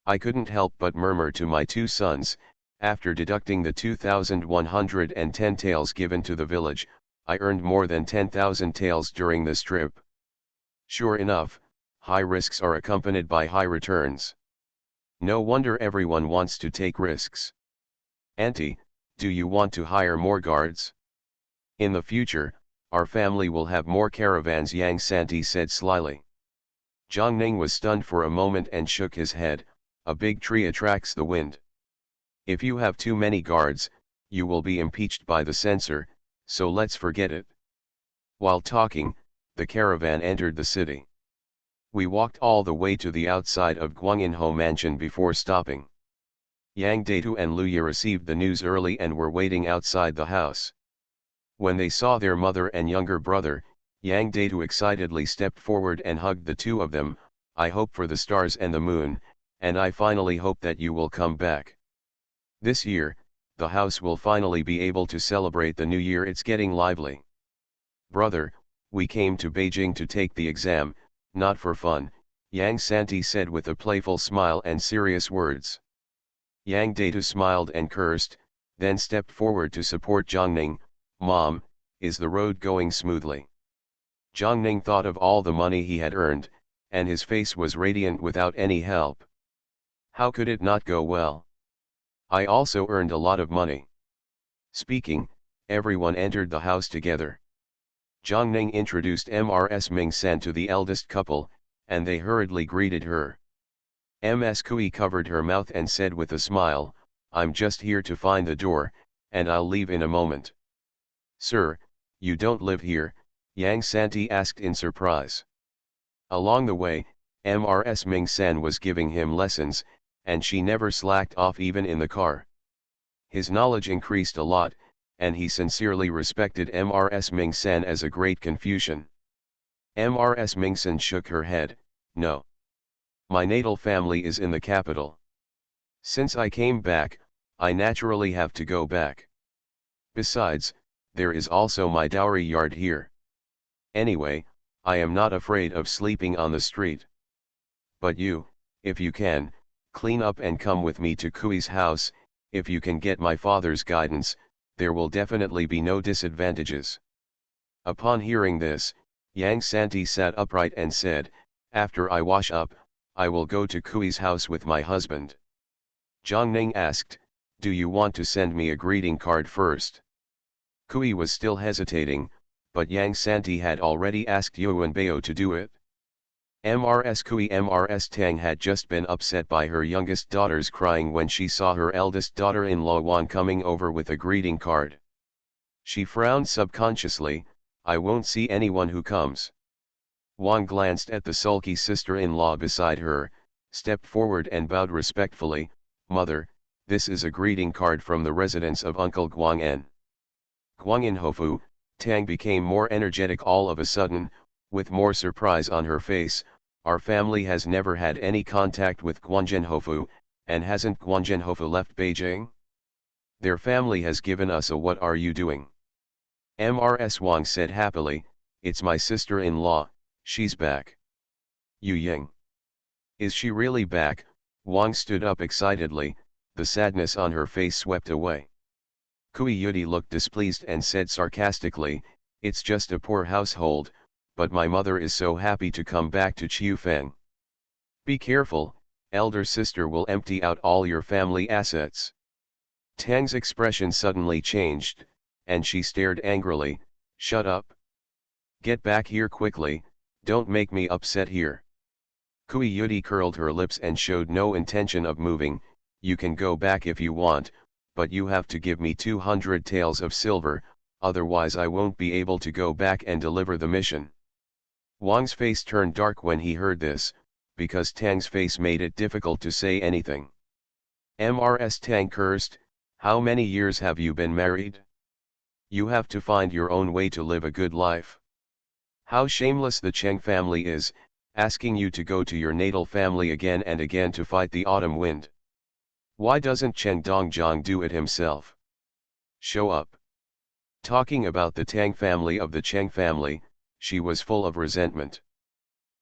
I couldn't help but murmur to my 2 sons, after deducting the 2,110 taels given to the village, I earned more than 10,000 taels during this trip. Sure enough, high risks are accompanied by high returns. No wonder everyone wants to take risks. Auntie, do you want to hire more guards? In the future, our family will have more caravans, Yang Santi said slyly. Jiangning was stunned for a moment and shook his head. A big tree attracts the wind. If you have too many guards, you will be impeached by the censor, so let's forget it. While talking, the caravan entered the city. We walked all the way to the outside of Guanginho Mansion before stopping. Yang Datu and Lu Ye received the news early and were waiting outside the house. When they saw their mother and younger brother, Yang Datu excitedly stepped forward and hugged the 2 of them. I hope for the stars and the moon, and I finally hope that you will come back. This year, the house will finally be able to celebrate the new year. It's getting lively. Brother, we came to Beijing to take the exam, not for fun, Yang Santi said with a playful smile and serious words. Yang Datu smiled and cursed, then stepped forward to support Jiangning. Mom, is the road going smoothly? Jiangning thought of all the money he had earned, and his face was radiant without any help. How could it not go well? I also earned a lot of money. Speaking, everyone entered the house together. Jiangning introduced Mrs. Ming-san to the eldest couple, and they hurriedly greeted her. Ms. Kui covered her mouth and said with a smile, I'm just here to find the door, and I'll leave in a moment. Sir, you don't live here, Yang Santi asked in surprise. Along the way, Mrs. Ming Sen was giving him lessons, and she never slacked off even in the car. His knowledge increased a lot, and he sincerely respected Mrs. Ming Sen as a great Confucian. Mrs. Ming Sen shook her head, "No. My natal family is in the capital. Since I came back, I naturally have to go back. Besides, there is also my dowry yard here. Anyway, I am not afraid of sleeping on the street. But you, if you can, clean up and come with me to Kui's house. If you can get my father's guidance, there will definitely be no disadvantages." Upon hearing this, Yang Santi sat upright and said, "After I wash up, I will go to Kui's house with my husband." Zhang Ning asked, "Do you want to send me a greeting card first?" Kui was still hesitating, but Yang Santi had already asked Yuan Bao to do it. Mrs. Tang had just been upset by her youngest daughter's crying when she saw her eldest daughter-in-law Wan coming over with a greeting card. She frowned subconsciously, "I won't see anyone who comes." Wan glanced at the sulky sister-in-law beside her, stepped forward and bowed respectfully, "Mother, this is a greeting card from the residence of Uncle Guang'en." Guang'en Tang became more energetic all of a sudden, with more surprise on her face. "Our family has never had any contact with Guangzhenhofu, and hasn't Guangzhenhofu left Beijing? Their family has given us a what are you doing?" Mrs. Wang said happily, "It's my sister-in-law, she's back." "Yu Ying. Is she really back?" Wang stood up excitedly, the sadness on her face swept away. Kui Yudi looked displeased and said sarcastically, "It's just a poor household, but my mother is so happy to come back to Chiufeng. Be careful, elder sister will empty out all your family assets." Tang's expression suddenly changed, and she stared angrily, "Shut up. Get back here quickly, don't make me upset here." Kui Yudi curled her lips and showed no intention of moving. "You can go back if you want, but you have to give me 200 taels of silver, otherwise I won't be able to go back and deliver the mission." Wang's face turned dark when he heard this, because Tang's face made it difficult to say anything. Mrs. Tang cursed, "How many years have you been married? You have to find your own way to live a good life. How shameless the Cheng family is, asking you to go to your natal family again and again to fight the autumn wind. Why doesn't Cheng Dongjiang do it himself? Show up." Talking about the Tang family of the Cheng family, she was full of resentment.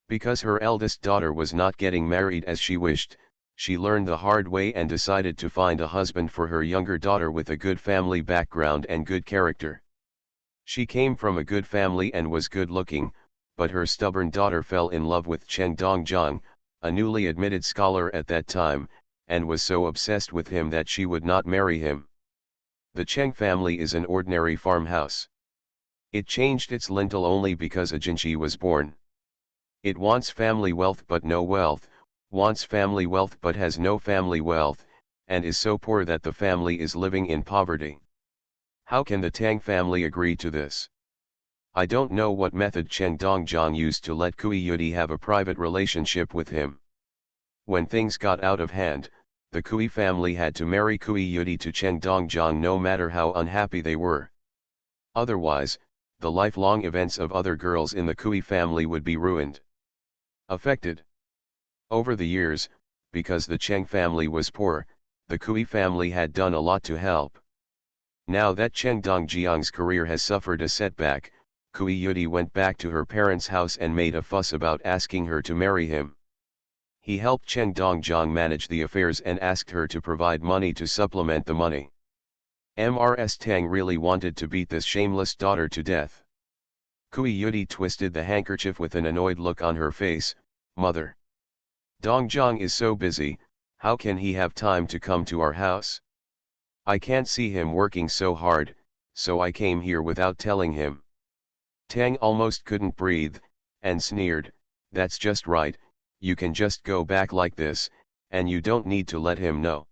Because her eldest daughter was not getting married as she wished, she learned the hard way and decided to find a husband for her younger daughter with a good family background and good character. She came from a good family and was good looking, but her stubborn daughter fell in love with Cheng Dongjiang, a newly admitted scholar at that time, and was so obsessed with him that she would not marry him. The Cheng family is an ordinary farmhouse. It changed its lintel only because a Jinchi was born. It wants family wealth but no wealth, wants family wealth but has no family wealth, and is so poor that the family is living in poverty. How can the Tang family agree to this? I don't know what method Cheng Dongjiang used to let Kui Yudi have a private relationship with him. When things got out of hand, the Kui family had to marry Kui Yudi to Cheng Dongjiang no matter how unhappy they were. Otherwise, the lifelong events of other girls in the Kui family would be ruined. Affected. Over the years, because the Cheng family was poor, the Kui family had done a lot to help. Now that Cheng Dongjiang's career has suffered a setback, Kui Yudi went back to her parents' house and made a fuss about asking her to marry him. He helped Cheng Dongjiang manage the affairs and asked her to provide money to supplement the money. Mrs. Tang really wanted to beat this shameless daughter to death. Kui Yudi twisted the handkerchief with an annoyed look on her face. "Mother. Dongjiang is so busy, how can he have time to come to our house? I can't see him working so hard, so I came here without telling him." Tang almost couldn't breathe, and sneered, "That's just right, you can just go back like this, and you don't need to let him know."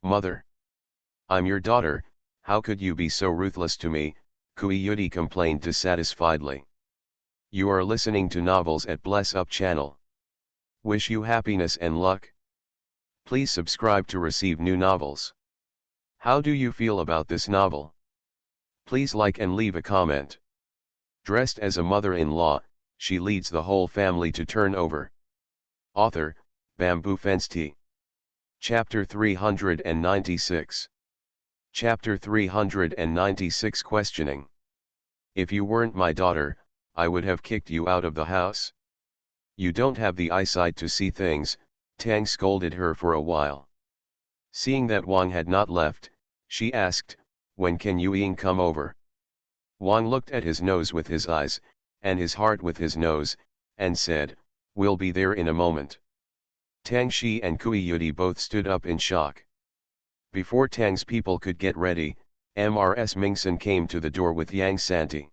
"Mother. I'm your daughter, how could you be so ruthless to me?" Kui Yudi complained dissatisfiedly. You are listening to Novels at Bless Up channel. Wish you happiness and luck. Please subscribe to receive new novels. How do you feel about this novel? Please like and leave a comment. Dressed as a mother-in-law, she leads the whole family to turn over. Author, MaletoFemale. Chapter 396. Chapter 396 Questioning. If you weren't my daughter, I would have kicked you out of the house. You don't have the eyesight to see things, Tang scolded her for a while. Seeing that Wang had not left, she asked, when can Yueying come over? Wang looked at his nose with his eyes, and his heart with his nose, and said, we'll be there in a moment. Tang Shi and Kui Yudi both stood up in shock. Before Tang's people could get ready, Mrs. Mingson came to the door with Yang Santi.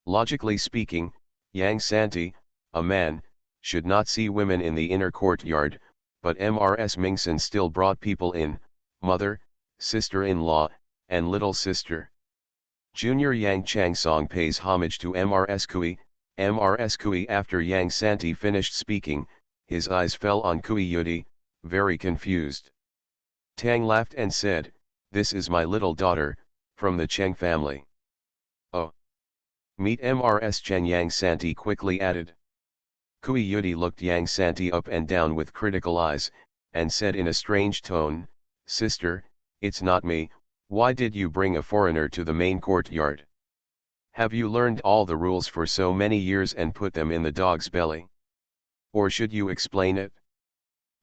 Logically speaking, Yang Santi, a man, should not see women in the inner courtyard, but Mrs. Mingson still brought people in, mother, sister-in-law, and little sister. Junior Yang Changsong pays homage to Mrs. Kui. Mrs. Kui. After Yang Santi finished speaking, his eyes fell on Kui Yudi, very confused. Tang laughed and said, this is my little daughter, from the Cheng family. Oh. Meet Mrs. Cheng, Yang Santi quickly added. Kui Yudi looked Yang Santi up and down with critical eyes, and said in a strange tone, sister, it's not me, why did you bring a foreigner to the main courtyard? Have you learned all the rules for so many years and put them in the dog's belly? Or should you explain it?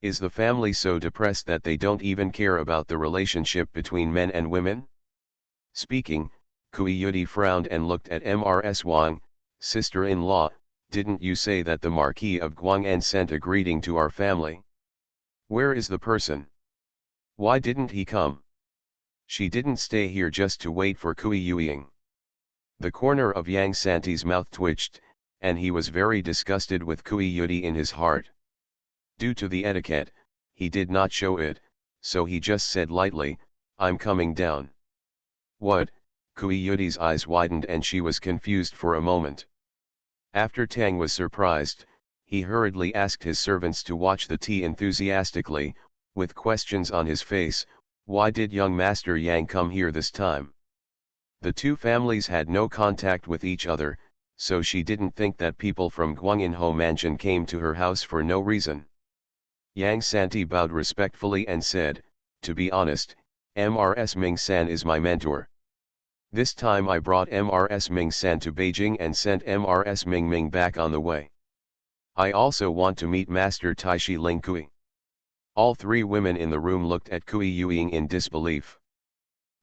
Is the family so depressed that they don't even care about the relationship between men and women? Speaking, Kui Yudi frowned and looked at Mrs. Wang, sister-in-law, didn't you say that the Marquis of Guang'an sent a greeting to our family? Where is the person? Why didn't he come? She didn't stay here just to wait for Kui Yueying. The corner of Yang Santi's mouth twitched, and he was very disgusted with Kui Yudi in his heart. Due to the etiquette, he did not show it, so he just said lightly, I'm coming down. What? Kui Yudi's eyes widened and she was confused for a moment. After Tang was surprised, he hurriedly asked his servants to watch the tea enthusiastically, with questions on his face, why did young Master Yang come here this time? The two families had no contact with each other, so she didn't think that people from Guanginhou Mansion came to her house for no reason. Yang Santi bowed respectfully and said, to be honest, Mrs. Ming-san is my mentor. This time I brought Mrs. Ming-san to Beijing and sent Mrs. Ming-Ming back on the way. I also want to meet Master Taishi Ling Kui. All three women in the room looked at Kui Yueying in disbelief.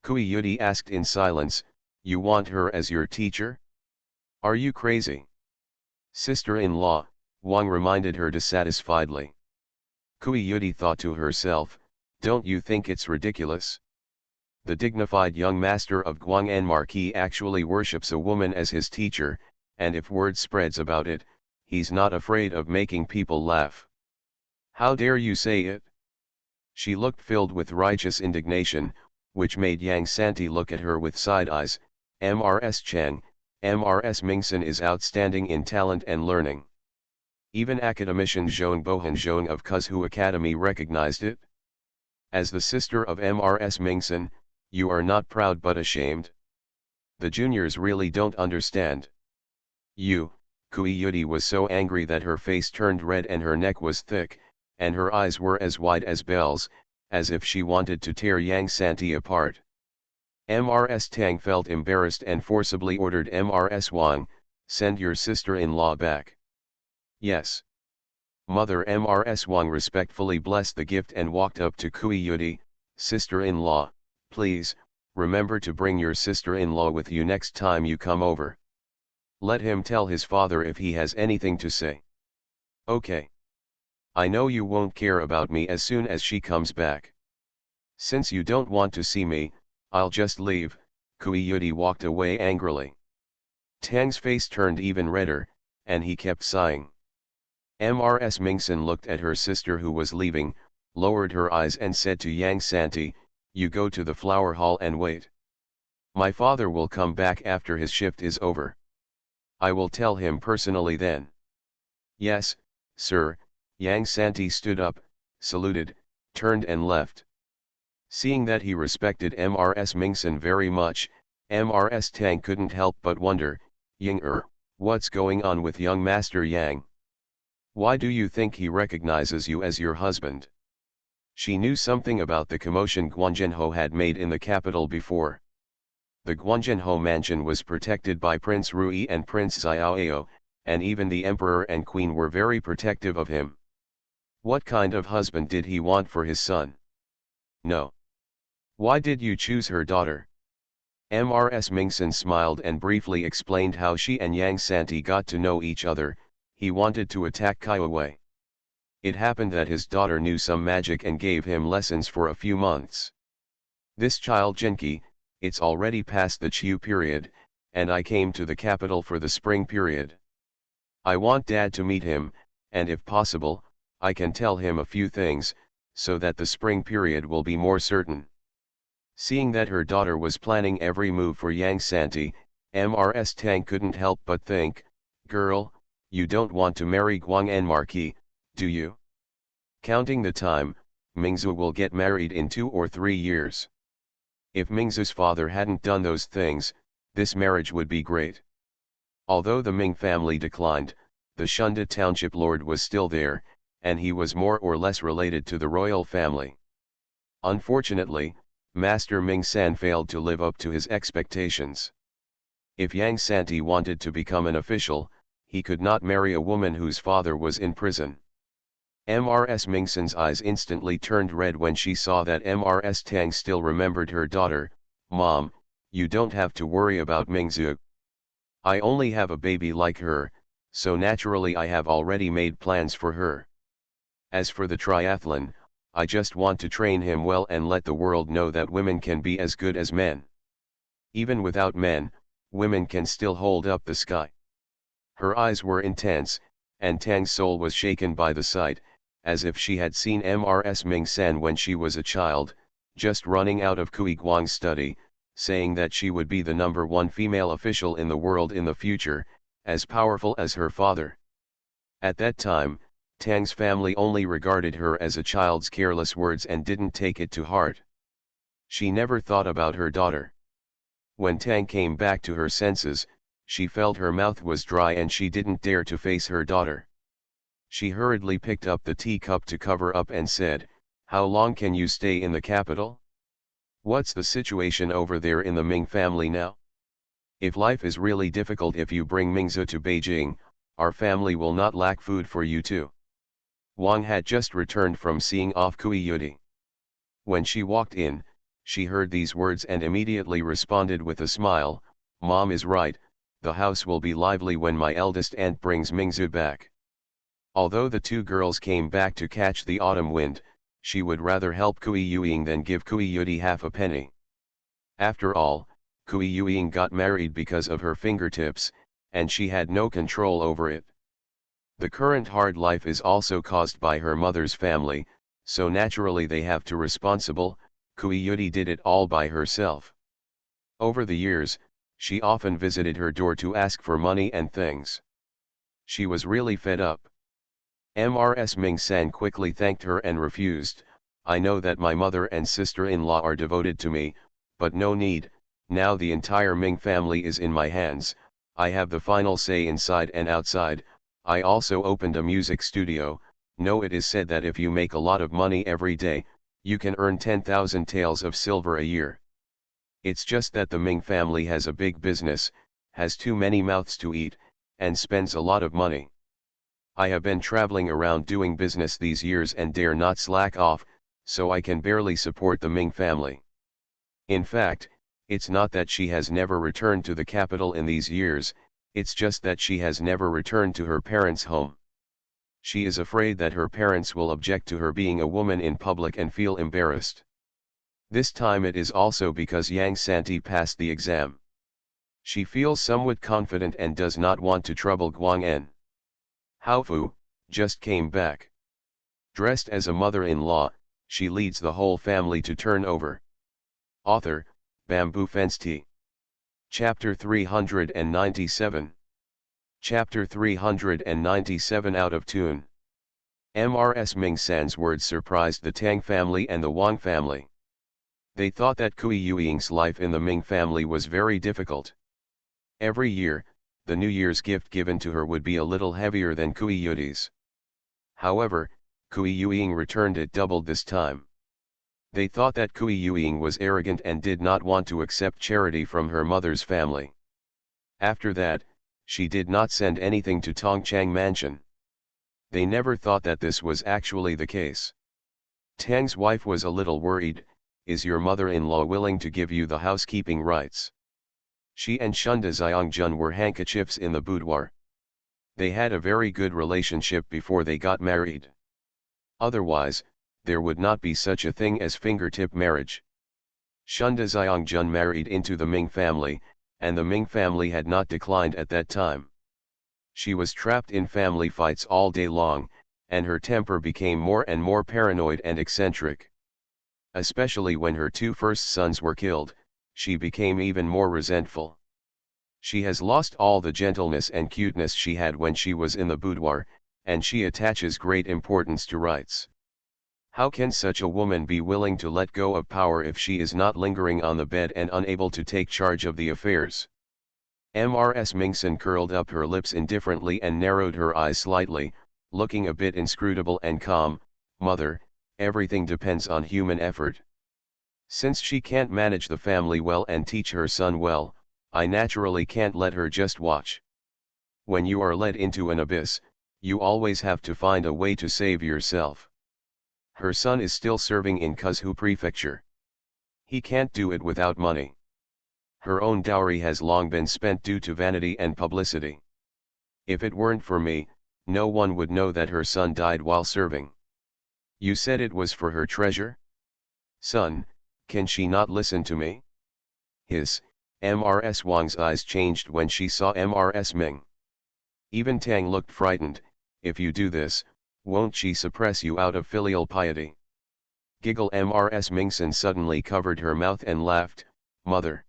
Kui Yudi asked in silence, you want her as your teacher? Are you crazy? Sister-in-law, Wang reminded her dissatisfiedly. Kui Yudi thought to herself, don't you think it's ridiculous? The dignified young master of Guang'an Marquis actually worships a woman as his teacher, and if word spreads about it, he's not afraid of making people laugh. How dare you say it? She looked filled with righteous indignation, which made Yang Santi look at her with side eyes. Mrs. Cheng, Mrs. Mingson is outstanding in talent and learning. Even academician Zhong Bohan Zhong of Kuzhu Academy recognized it. As the sister of Mrs. Mingson, you are not proud but ashamed. The juniors really don't understand. You, Kui Yudi was so angry that her face turned red and her neck was thick, and her eyes were as wide as bells, as if she wanted to tear Yang Santi apart. Mrs. Tang felt embarrassed and forcibly ordered Mrs. Wang, send your sister-in-law back. Yes. Mother Mrs. Wang respectfully blessed the gift and walked up to Kui Yudi, sister-in-law, please, remember to bring your sister-in-law with you next time you come over. Let him tell his father if he has anything to say. Okay. I know you won't care about me as soon as she comes back. Since you don't want to see me, I'll just leave. Kui Yudi walked away angrily. Tang's face turned even redder, and he kept sighing. Mrs. Mingson looked at her sister who was leaving, lowered her eyes and said to Yang Santi, you go to the flower hall and wait. My father will come back after his shift is over. I will tell him personally then. Yes, sir. Yang Santi stood up, saluted, turned and left. Seeing that he respected Mrs. Mingsen very much, Mrs. Tang couldn't help but wonder, what's going on with young Master Yang? Why do you think he recognizes you as your husband? She knew something about the commotion Guanzhenhou had made in the capital before. The Guanzhenhou mansion was protected by Prince Rui and Prince Xiaoyao, and even the emperor and queen were very protective of him. What kind of husband did he want for his son? No. Why did you choose her daughter? Mrs. Mingsen smiled and briefly explained how she and Yang Santi got to know each other. He wanted to attack Kaiwei. It happened that his daughter knew some magic and gave him lessons for a few months. This child Genki, it's already past the Chiu period, and I came to the capital for the spring period. I want Dad to meet him, and if possible, I can tell him a few things, so that the spring period will be more certain. Seeing that her daughter was planning every move for Yang Santi, Mrs. Tang couldn't help but think, girl, you don't want to marry Guang Marquis, do you? Counting the time, Mingzu will get married in 2 or 3 years. If Mingzu's father hadn't done those things, this marriage would be great. Although the Ming family declined, the Shunda township lord was still there, and he was more or less related to the royal family. Unfortunately, Master Ming San failed to live up to his expectations. If Yang Santi wanted to become an official, he could not marry a woman whose father was in prison. Mrs. Mingsen's eyes instantly turned red when she saw that Mrs. Tang still remembered her daughter. Mom, you don't have to worry about Mingzu. I only have a baby like her, so naturally I have already made plans for her. As for the triathlon, I just want to train him well and let the world know that women can be as good as men. Even without men, women can still hold up the sky. Her eyes were intense, and Tang's soul was shaken by the sight, as if she had seen Mrs. Ming-san when she was a child, just running out of Kui Guang's study, saying that she would be the #1 female official in the world in the future, as powerful as her father. At that time, Tang's family only regarded her as a child's careless words and didn't take it to heart. She never thought about her daughter. When Tang came back to her senses, she felt her mouth was dry and she didn't dare to face her daughter. She hurriedly picked up the teacup to cover up and said, "How long can you stay in the capital? What's the situation over there in the Ming family now? If life is really difficult if you bring Mingzu to Beijing, our family will not lack food for you too." Wang had just returned from seeing off Kui Yudi. When she walked in, she heard these words and immediately responded with a smile, "Mom is right, the house will be lively when my eldest aunt brings Mingzu back." Although the two girls came back to catch the autumn wind, she would rather help Kui Yuing than give Kui Yudi half a penny. After all, Kui Yuing got married because of her fingertips, and she had no control over it. The current hard life is also caused by her mother's family, so naturally they have to responsible. Kui Yudi did it all by herself. Over the years, she often visited her door to ask for money and things. She was really fed up. Mrs. Ming-san quickly thanked her and refused, "I know that my mother and sister-in-law are devoted to me, but no need, now the entire Ming family is in my hands, I have the final say inside and outside. I also opened a music studio. No, it is said that if you make a lot of money every day, you can earn 10,000 taels of silver a year. It's just that the Ming family has a big business, has too many mouths to eat, and spends a lot of money. I have been traveling around doing business these years and dare not slack off, so I can barely support the Ming family." In fact, it's not that she has never returned to the capital in these years, it's just that she has never returned to her parents' home. She is afraid that her parents will object to her being a woman in public and feel embarrassed. This time it is also because Yang Santi passed the exam. She feels somewhat confident and does not want to trouble Guang En. Haofu just came back. Dressed as a mother-in-law, she leads the whole family to turn over. Author, Bamboo Fence Tea. Chapter 397. Chapter 397 Out of Tune. Mrs. Ming San's words surprised the Tang family and the Wang family. They thought that Kui Yuing's life in the Ming family was very difficult. Every year, the New Year's gift given to her would be a little heavier than Kui Yudi's. However, Kui Yuing returned it doubled this time. They thought that Kui Yuing was arrogant and did not want to accept charity from her mother's family. After that, she did not send anything to Tongchang Mansion. They never thought that this was actually the case. Tang's wife was a little worried. Is your mother-in-law willing to give you the housekeeping rights? She and Shunda Xiangjun were handkerchiefs in the boudoir. They had a very good relationship before they got married. Otherwise, there would not be such a thing as fingertip marriage. Shunda Xiangjun married into the Ming family, and the Ming family had not declined at that time. She was trapped in family fights all day long, and her temper became more and more paranoid and eccentric. Especially when her two first sons were killed, she became even more resentful. She has lost all the gentleness and cuteness she had when she was in the boudoir, and she attaches great importance to rights. How can such a woman be willing to let go of power if she is not lingering on the bed and unable to take charge of the affairs? Mrs. Mingson curled up her lips indifferently and narrowed her eyes slightly, looking a bit inscrutable and calm. Mother, everything depends on human effort. Since she can't manage the family well and teach her son well, I naturally can't let her just watch. When you are led into an abyss, you always have to find a way to save yourself. Her son is still serving in Kuzhu Prefecture. He can't do it without money. Her own dowry has long been spent due to vanity and publicity. If it weren't for me, no one would know that her son died while serving. You said it was for her treasure? Son, can she not listen to me? Mrs. Wang's eyes changed when she saw Mrs. Ming. Even Tang looked frightened. If you do this, won't she suppress you out of filial piety? Giggle. Mrs. Mingson suddenly covered her mouth and laughed. Mother.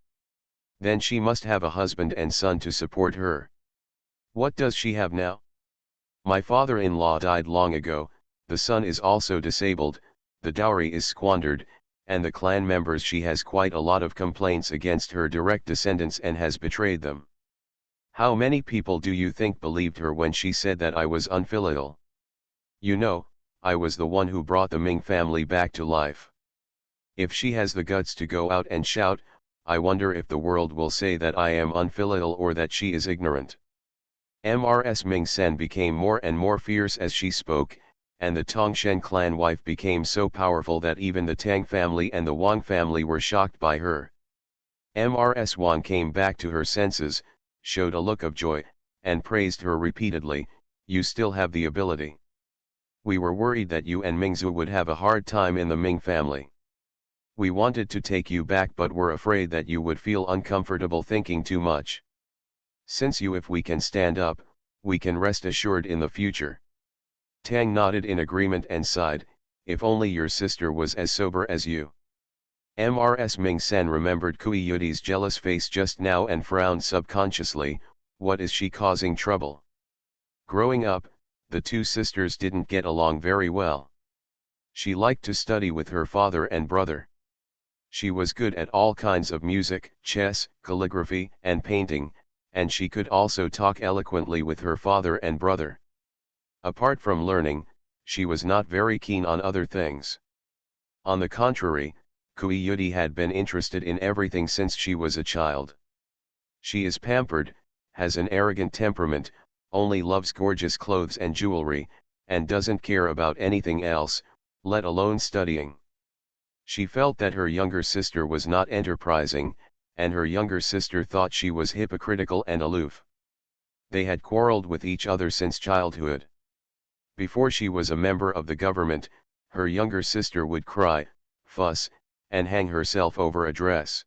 Then she must have a husband and son to support her. What does she have now? My father-in-law died long ago, the son is also disabled, the dowry is squandered, and the clan members she has quite a lot of complaints against her direct descendants and has betrayed them. How many people do you think believed her when she said that I was unfilial? You know, I was the one who brought the Ming family back to life. If she has the guts to go out and shout, I wonder if the world will say that I am unfilial or that she is ignorant. Mrs. Ming Sen became more and more fierce as she spoke, and the Tongshen clan wife became so powerful that even the Tang family and the Wang family were shocked by her. Mrs. Wang came back to her senses, showed a look of joy, and praised her repeatedly. You still have the ability. We were worried that you and Mingzu would have a hard time in the Ming family. We wanted to take you back but were afraid that you would feel uncomfortable thinking too much. Since if we can stand up, we can rest assured in the future. Tang nodded in agreement and sighed, if only your sister was as sober as you. Mrs. Ming Sen remembered Kui Yudi's jealous face just now and frowned subconsciously. What is she causing trouble? Growing up, the two sisters didn't get along very well. She liked to study with her father and brother. She was good at all kinds of music, chess, calligraphy, and painting, and she could also talk eloquently with her father and brother. Apart from learning, she was not very keen on other things. On the contrary, Kui Yudi had been interested in everything since she was a child. She is pampered, has an arrogant temperament, only loves gorgeous clothes and jewelry, and doesn't care about anything else, let alone studying. She felt that her younger sister was not enterprising, and her younger sister thought she was hypocritical and aloof. They had quarreled with each other since childhood. Before she was a member of the government, her younger sister would cry, fuss, and hang herself over a dress.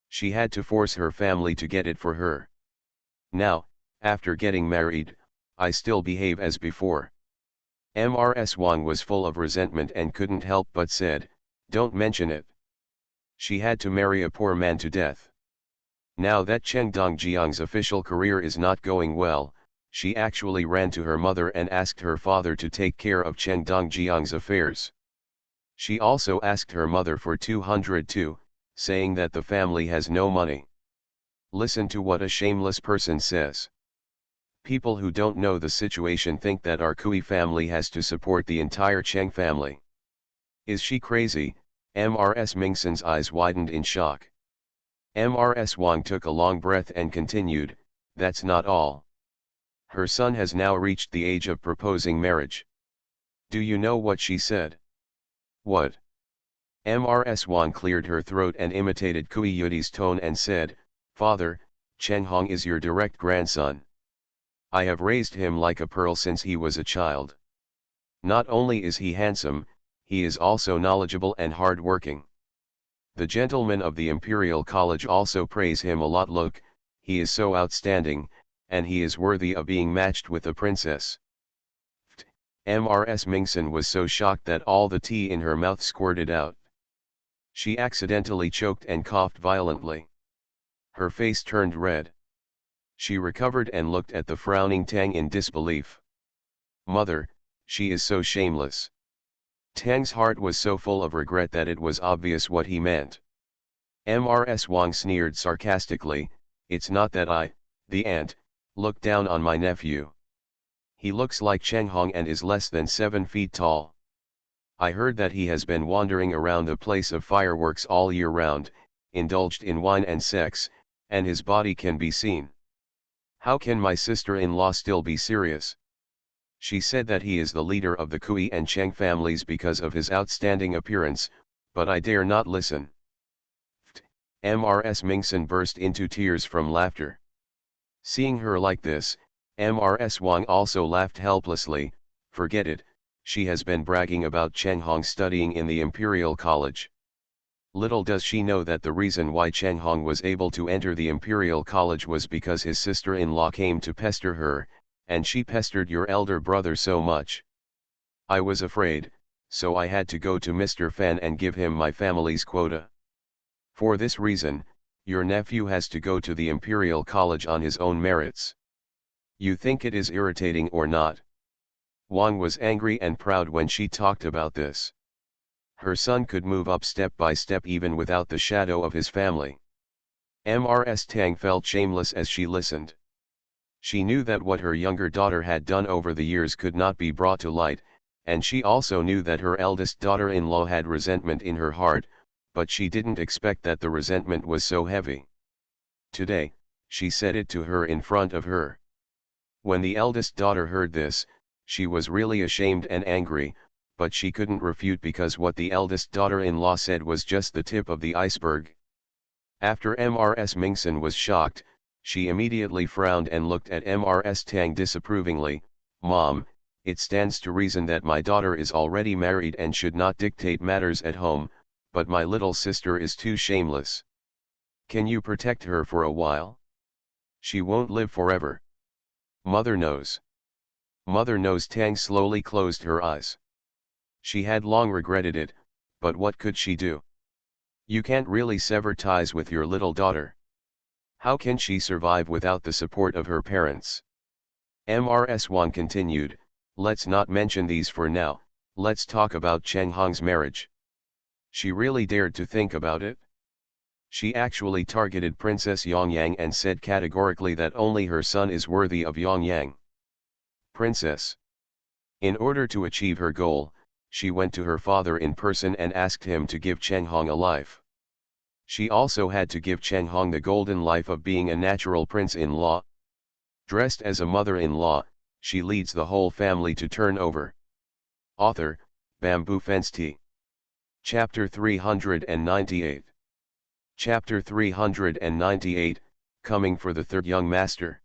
She had to force her family to get it for her. Now, after getting married, I still behave as before. Mrs. Wang was full of resentment and couldn't help but said, don't mention it. She had to marry a poor man to death. Now that Cheng Dongjiang's official career is not going well, She actually ran to her mother and asked her father to take care of Cheng Dongjiang's affairs. She also asked her mother for 200 too, saying that the family has no money. Listen to what a shameless person says. People who don't know the situation think that our Kui family has to support the entire Cheng family. Is she crazy? Mrs. Mingsen's eyes widened in shock. Mrs. Wang took a long breath and continued, that's not all. Her son has now reached the age of proposing marriage. Do you know what she said? What? Mrs. Wang cleared her throat and imitated Kui Yudi's tone and said, Father, Cheng Hong is your direct grandson. I have raised him like a pearl since he was a child. Not only is he handsome, he is also knowledgeable and hard-working. The gentlemen of the Imperial College also praise him a lot. Look, he is so outstanding, and he is worthy of being matched with a princess. Mrs. Mingsen was so shocked that all the tea in her mouth squirted out. She accidentally choked and coughed violently. Her face turned red. She recovered and looked at the frowning Tang in disbelief. Mother, she is so shameless. Tang's heart was so full of regret that it was obvious what he meant. Mrs. Wang sneered sarcastically, it's not that I, the aunt, look down on my nephew. He looks like Cheng Hong and is less than 7 feet tall. I heard that he has been wandering around the place of fireworks all year round, indulged in wine and sex, and his body can be seen. How can my sister-in-law still be serious? She said that he is the leader of the Kui and Cheng families because of his outstanding appearance, but I dare not listen. Mrs. Mingsen burst into tears from laughter. Seeing her like this, Mrs. Wang also laughed helplessly. Forget it, she has been bragging about Cheng Hong studying in the Imperial College. Little does she know that the reason why Cheng Hong was able to enter the Imperial College was because his sister-in-law came to pester her, and she pestered your elder brother so much. I was afraid, so I had to go to Mr. Fan and give him my family's quota. For this reason, your nephew has to go to the Imperial College on his own merits. You think it is irritating or not? Wang was angry and proud when she talked about this. Her son could move up step by step even without the shadow of his family. Mrs. Tang felt shameless as she listened. She knew that what her younger daughter had done over the years could not be brought to light, and she also knew that her eldest daughter-in-law had resentment in her heart, but she didn't expect that the resentment was so heavy. Today, she said it to her in front of her. When the eldest daughter heard this, she was really ashamed and angry, but she couldn't refute because what the eldest daughter-in-law said was just the tip of the iceberg. After Mrs. Mingsen was shocked, she immediately frowned and looked at Mrs. Tang disapprovingly. Mom, it stands to reason that my daughter is already married and should not dictate matters at home, but my little sister is too shameless. Can you protect her for a while? She won't live forever. Mother knows. Mother knows. Tang slowly closed her eyes. She had long regretted it, but what could she do? You can't really sever ties with your little daughter. How can she survive without the support of her parents? Mrs. Wang continued, let's not mention these for now, let's talk about Cheng Hong's marriage. She really dared to think about it. She actually targeted Princess Yongyang and said categorically that only her son is worthy of Yongyang. Princess. In order to achieve her goal, she went to her father in person and asked him to give Cheng Hong a life. She also had to give Cheng Hong the golden life of being a natural prince-in-law. Dressed as a mother-in-law, she leads the whole family to turn over. Author, Bamboo Fence Tea. Chapter 398. Chapter 398, Coming for the Third Young Master.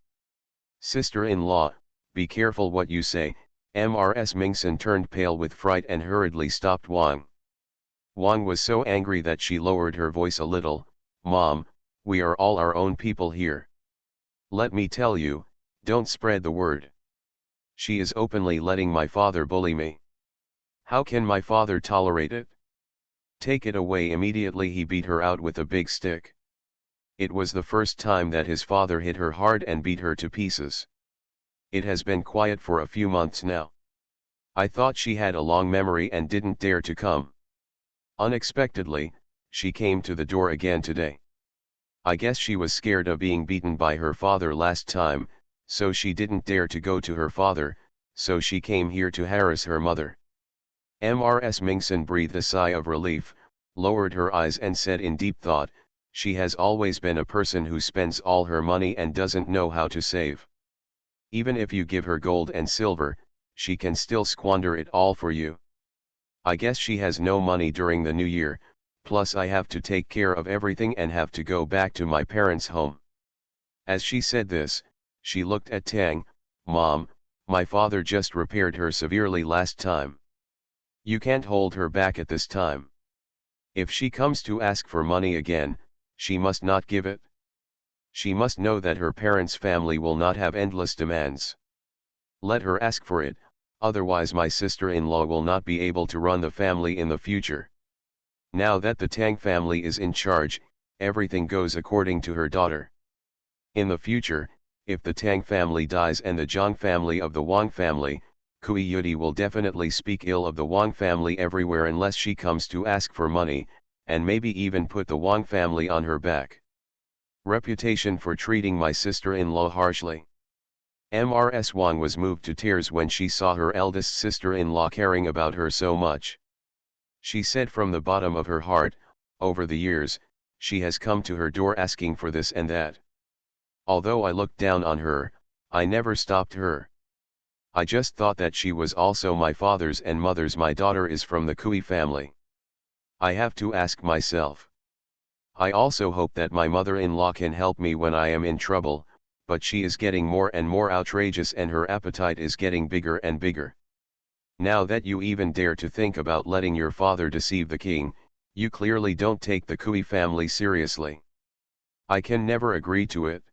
Sister-in-law, be careful what you say. Mrs. Mingsen turned pale with fright and hurriedly stopped Wang. Wang was so angry that she lowered her voice a little. Mom, we are all our own people here. Let me tell you, don't spread the word. She is openly letting my father bully me. How can my father tolerate it? Take it away immediately. He beat her out with a big stick. It was the first time that his father hit her hard and beat her to pieces. It has been quiet for a few months now. I thought she had a long memory and didn't dare to come. Unexpectedly, she came to the door again today. I guess she was scared of being beaten by her father last time, so she didn't dare to go to her father, so she came here to harass her mother. Ms. Mingsen breathed a sigh of relief, lowered her eyes and said in deep thought, she has always been a person who spends all her money and doesn't know how to save. Even if you give her gold and silver, she can still squander it all for you. I guess she has no money during the new year, plus I have to take care of everything and have to go back to my parents' home. As she said this, she looked at Tang. Mom, my father just repaired her severely last time. You can't hold her back at this time. If she comes to ask for money again, she must not give it. She must know that her parents' family will not have endless demands. Let her ask for it, otherwise my sister-in-law will not be able to run the family in the future. Now that the Tang family is in charge, everything goes according to her daughter. In the future, if the Tang family dies and the Zhang family of the Wang family, Kui Yudi will definitely speak ill of the Wang family everywhere unless she comes to ask for money, and maybe even put the Wang family on her back. Reputation for treating my sister-in-law harshly. Ms. Wang was moved to tears when she saw her eldest sister-in-law caring about her so much. She said from the bottom of her heart, over the years, she has come to her door asking for this and that. Although I looked down on her, I never stopped her. I just thought that she was also my father's and mother's. My daughter is from the Kui family. I have to ask myself. I also hope that my mother-in-law can help me when I am in trouble, but she is getting more and more outrageous and her appetite is getting bigger and bigger. Now that you even dare to think about letting your father deceive the king, you clearly don't take the Kui family seriously. I can never agree to it.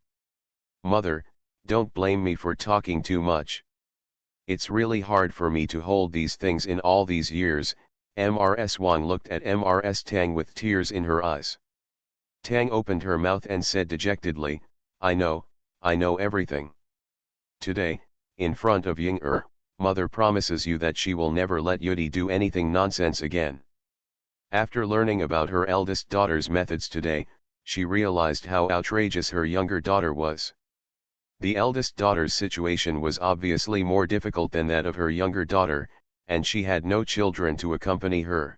Mother, don't blame me for talking too much. It's really hard for me to hold these things in all these years. Ms. Wang looked at Ms. Tang with tears in her eyes. Tang opened her mouth and said dejectedly, I know everything. Today, in front of Ying mother promises you that she will never let Yudi do anything nonsense again. After learning about her eldest daughter's methods today, she realized how outrageous her younger daughter was. The eldest daughter's situation was obviously more difficult than that of her younger daughter, and she had no children to accompany her.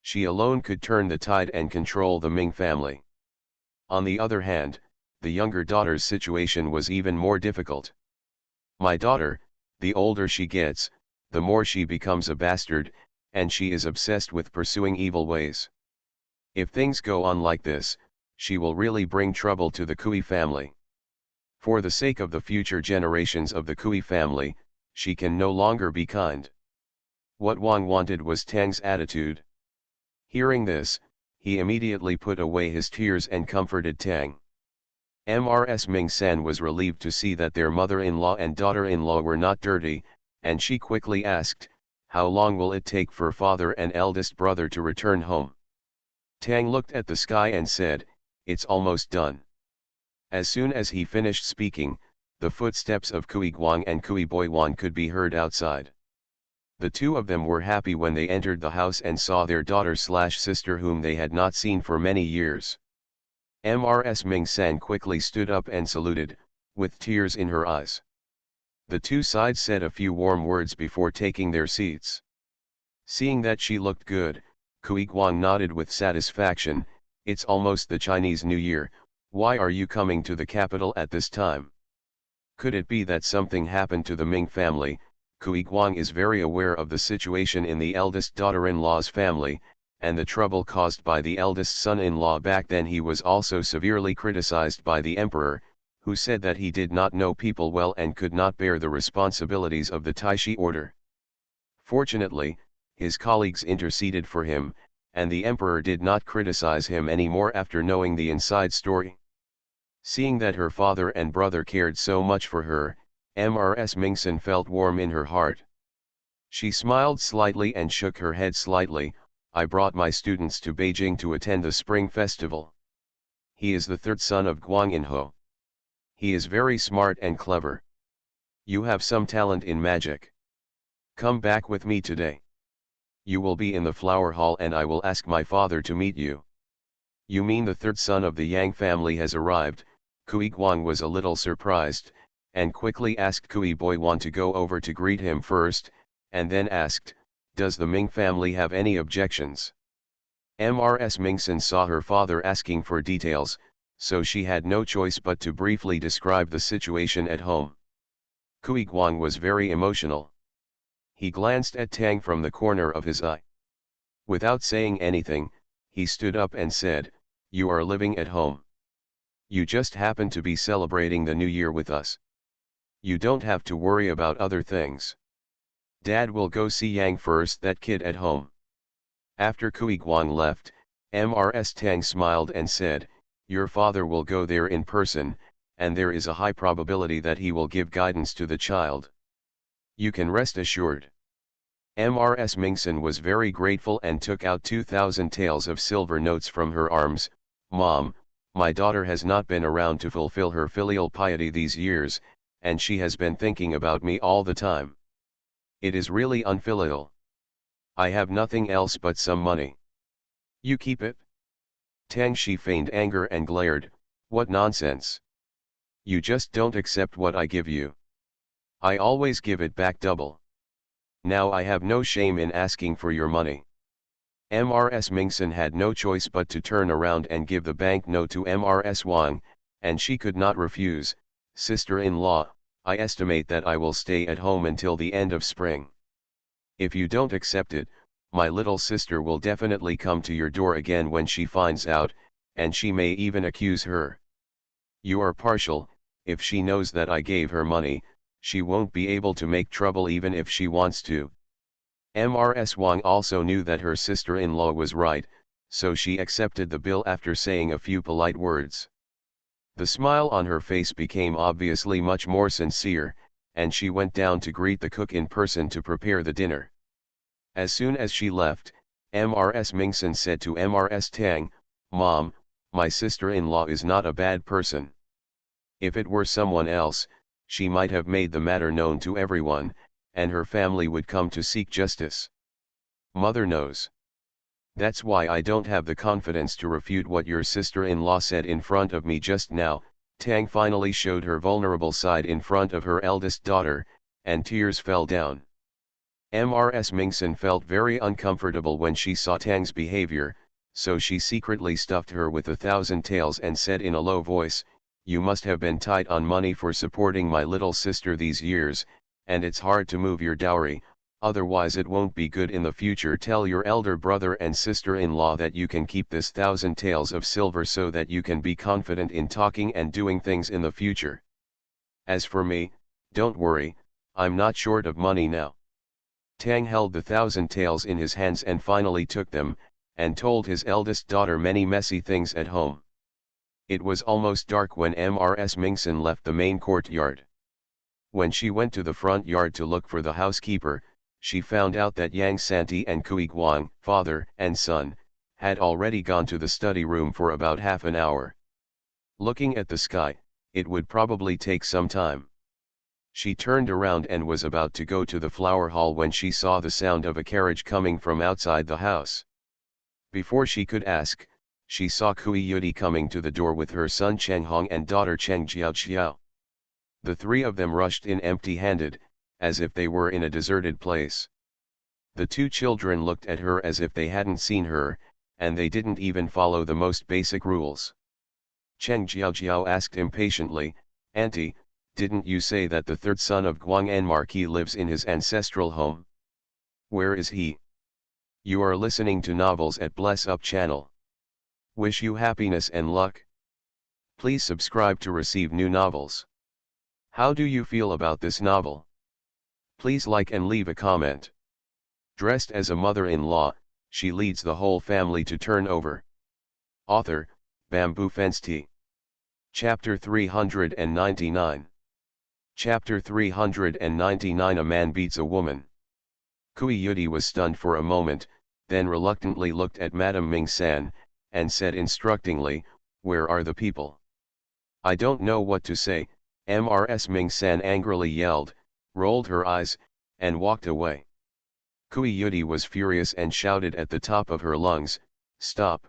She alone could turn the tide and control the Ming family. On the other hand, the younger daughter's situation was even more difficult. My daughter, the older she gets, the more she becomes a bastard, and she is obsessed with pursuing evil ways. If things go on like this, she will really bring trouble to the Kui family. For the sake of the future generations of the Kui family, she can no longer be kind. What Wang wanted was Tang's attitude. Hearing this, he immediately put away his tears and comforted Tang. Ms. Ming-san was relieved to see that their mother-in-law and daughter-in-law were not dirty, and she quickly asked, how long will it take for father and eldest brother to return home? Tang looked at the sky and said, it's almost done. As soon as he finished speaking, the footsteps of Kui Guang and Kui Boiwan could be heard outside. The two of them were happy when they entered the house and saw their daughter/sister whom they had not seen for many years. Ms. Ming-san quickly stood up and saluted, with tears in her eyes. The two sides said a few warm words before taking their seats. Seeing that she looked good, Kui Guang nodded with satisfaction. It's almost the Chinese New Year, why are you coming to the capital at this time? Could it be that something happened to the Ming family? Kui Guang is very aware of the situation in the eldest daughter-in-law's family, and the trouble caused by the eldest son-in-law. Back then he was also severely criticized by the emperor, who said that he did not know people well and could not bear the responsibilities of the Taishi order. Fortunately, his colleagues interceded for him, and the emperor did not criticize him anymore after knowing the inside story. Seeing that her father and brother cared so much for her, Ms. Mingsen felt warm in her heart. She smiled slightly and shook her head slightly. I brought my students to Beijing to attend the Spring Festival. He is the third son of Guang Inho. He is very smart and clever. You have some talent in magic. Come back with me today. You will be in the flower hall and I will ask my father to meet you. You mean the third son of the Yang family has arrived? Kui Guang was a little surprised, and quickly asked Kui Boyuan to go over to greet him first, and then asked, does the Ming family have any objections? Mrs. Mingson saw her father asking for details, so she had no choice but to briefly describe the situation at home. Kui Guang was very emotional. He glanced at Tang from the corner of his eye. Without saying anything, he stood up and said, you are living at home. You just happen to be celebrating the new year with us. You don't have to worry about other things. Dad will go see Yang first, that kid at home. After Kui Guang left, Mrs. Tang smiled and said, your father will go there in person, and there is a high probability that he will give guidance to the child. You can rest assured. Mrs. Mingson was very grateful and took out 2,000 taels of silver notes from her arms. Mom, my daughter has not been around to fulfill her filial piety these years, and she has been thinking about me all the time. It is really unfilial. I have nothing else but some money. You keep it? Tang Shi feigned anger and glared, what nonsense. You just don't accept what I give you. I always give it back double. Now I have no shame in asking for your money. Mrs. Mingson had no choice but to turn around and give the banknote to Mrs. Wang, and she could not refuse. Sister-in-law, I estimate that I will stay at home until the end of spring. If you don't accept it, my little sister will definitely come to your door again when she finds out, and she may even accuse her. You are partial. If she knows that I gave her money, she won't be able to make trouble even if she wants to. Mrs. Wang also knew that her sister-in-law was right, so she accepted the bill after saying a few polite words. The smile on her face became obviously much more sincere, and she went down to greet the cook in person to prepare the dinner. As soon as she left, Mrs. Mingson said to Mrs. Tang, Mom, my sister-in-law is not a bad person. If it were someone else, she might have made the matter known to everyone, and her family would come to seek justice. Mother knows. That's why I don't have the confidence to refute what your sister-in-law said in front of me just now. Tang finally showed her vulnerable side in front of her eldest daughter, and tears fell down. Mrs. Mingson felt very uncomfortable when she saw Tang's behavior, so she secretly stuffed her with 1,000 taels and said in a low voice, you must have been tight on money for supporting my little sister these years, and it's hard to move your dowry, otherwise it won't be good in the future. Tell your elder brother and sister-in-law that you can keep this 1,000 taels of silver so that you can be confident in talking and doing things in the future. As for me, don't worry, I'm not short of money now. Tang held the 1,000 taels in his hands and finally took them, and told his eldest daughter many messy things at home. It was almost dark when Mrs. Mingson left the main courtyard. When she went to the front yard to look for the housekeeper, she found out that Yang Santi and Kui Guang, father and son, had already gone to the study room for about half an hour. Looking at the sky, it would probably take some time. She turned around and was about to go to the flower hall when she saw the sound of a carriage coming from outside the house. Before she could ask, she saw Kui Yudi coming to the door with her son Cheng Hong and daughter Cheng Jiao. The three of them rushed in empty-handed, as if they were in a deserted place. The two children looked at her as if they hadn't seen her, and they didn't even follow the most basic rules. Cheng Jiao asked impatiently, Auntie, didn't you say that the third son of Guang'an Marquis lives in his ancestral home? Where is he? You are listening to novels at Bless Up channel. Wish you happiness and luck. Please subscribe to receive new novels. How do you feel about this novel? Please like and leave a comment. Dressed as a mother-in-law, she leads the whole family to turn over. Author, Bamboo Fence Tea. Chapter 399. Chapter 399. A man beats a woman. Kui Yudi was stunned for a moment, then reluctantly looked at Madame Ming-san, and said instructingly, where are the people? I don't know what to say, Mrs. Ming-san angrily yelled, rolled her eyes, and walked away. Kui Yudi was furious and shouted at the top of her lungs, "Stop!"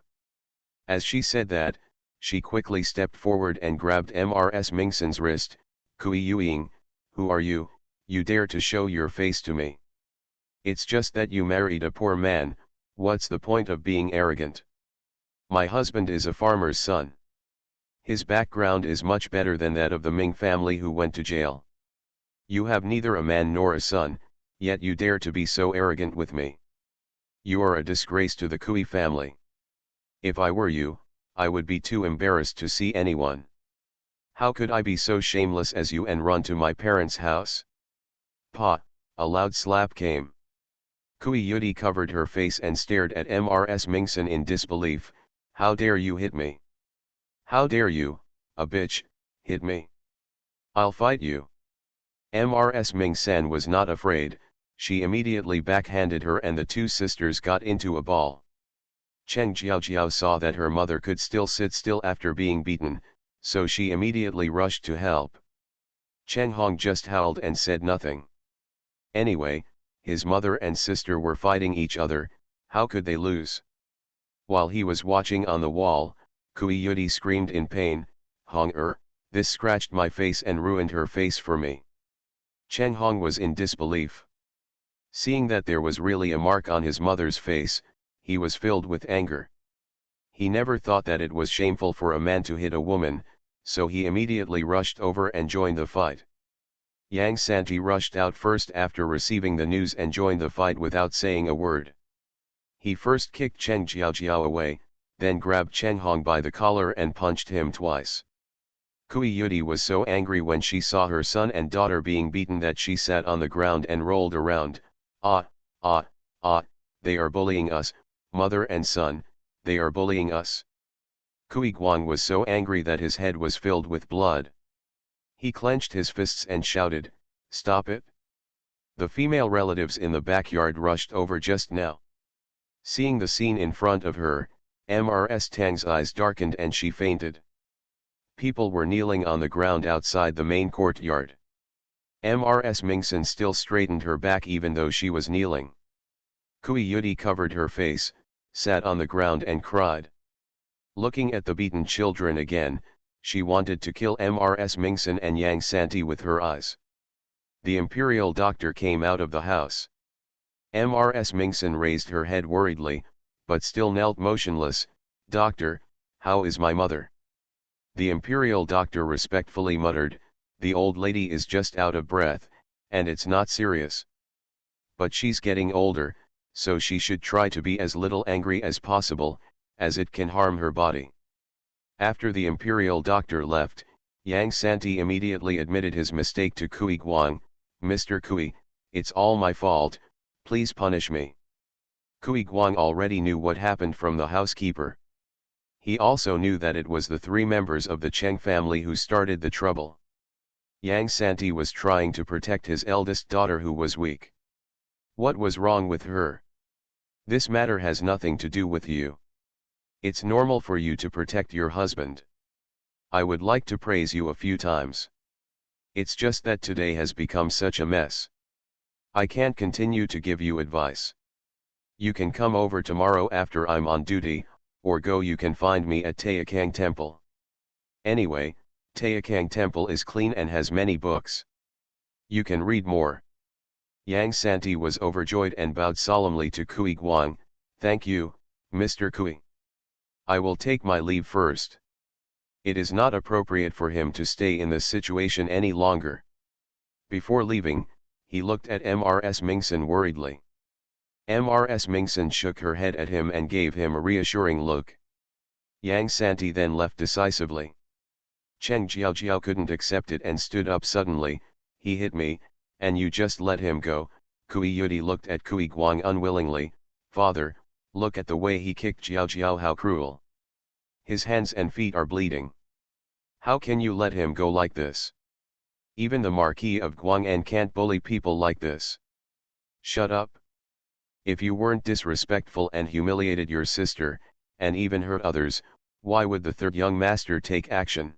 As she said that, she quickly stepped forward and grabbed Mrs. Ming-san's wrist. "Kui Yuing, who are you, you dare to show your face to me? It's just that you married a poor man, what's the point of being arrogant? My husband is a farmer's son. His background is much better than that of the Ming family who went to jail. You have neither a man nor a son, yet you dare to be so arrogant with me. You are a disgrace to the Kui family. If I were you, I would be too embarrassed to see anyone. How could I be so shameless as you and run to my parents' house?" Pa! A loud slap came. Kui Yudi covered her face and stared at Mrs. Ming-san in disbelief. "How dare you hit me? How dare you, a bitch, hit me? I'll fight you." Mrs. Ming-san was not afraid, she immediately backhanded her and the two sisters got into a ball. Cheng Jiaojiao saw that her mother could still sit still after being beaten, so she immediately rushed to help. Cheng Hong just howled and said nothing. Anyway, his mother and sister were fighting each other, how could they lose? While he was watching on the wall, Kui Yudi screamed in pain, "Hong this scratched my face and ruined her face for me." Cheng Hong was in disbelief. Seeing that there was really a mark on his mother's face, he was filled with anger. He never thought that it was shameful for a man to hit a woman, so he immediately rushed over and joined the fight. Yang Santi rushed out first after receiving the news and joined the fight without saying a word. He first kicked Cheng Jiaojiao away, then grabbed Cheng Hong by the collar and punched him twice. Kui Yudi was so angry when she saw her son and daughter being beaten that she sat on the ground and rolled around. Ah, they are bullying us, mother and son, they are bullying us." Kui Guang was so angry that his head was filled with blood. He clenched his fists and shouted, "Stop it!" The female relatives in the backyard rushed over just now. Seeing the scene in front of her, Mrs. Tang's eyes darkened and she fainted. People were kneeling on the ground outside the main courtyard. Mrs. Ming-san still straightened her back even though she was kneeling. Kui Yudi covered her face, sat on the ground and cried. Looking at the beaten children again, she wanted to kill Mrs. Ming-san and Yang Santi with her eyes. The imperial doctor came out of the house. Mrs. Ming-san raised her head worriedly, but still knelt motionless. "Doctor, how is my mother?" The imperial doctor respectfully muttered, "The old lady is just out of breath, and it's not serious. But she's getting older, so she should try to be as little angry as possible, as it can harm her body." After the imperial doctor left, Yang Santi immediately admitted his mistake to Kui Guang. "Mr. Kui, it's all my fault, please punish me." Kui Guang already knew what happened from the housekeeper. He also knew that it was the three members of the Cheng family who started the trouble. Yang Santi was trying to protect his eldest daughter who was weak. What was wrong with her? This matter has nothing to do with you. It's normal for you to protect your husband. I would like to praise you a few times. It's just that today has become such a mess. I can't continue to give you advice. You can come over tomorrow after I'm on duty, or go you can find me at Taekang Temple. Anyway, Taekang Temple is clean and has many books. You can read more." Yang Santi was overjoyed and bowed solemnly to Kui Guang. "Thank you, Mr. Kui. I will take my leave first. It is not appropriate for him to stay in this situation any longer." Before leaving, he looked at Mrs. Ming-san worriedly. Mrs. Ming-san shook her head at him and gave him a reassuring look. Yang Santi then left decisively. Cheng Jiaojiao couldn't accept it and stood up suddenly. "He hit me, and you just let him go." Kui Yudi looked at Kui Guang unwillingly. "Father, look at the way he kicked Jiaojiao, how cruel. His hands and feet are bleeding. How can you let him go like this? Even the Marquis of Guang'an can't bully people like this." "Shut up. If you weren't disrespectful and humiliated your sister, and even hurt others, why would the third young master take action?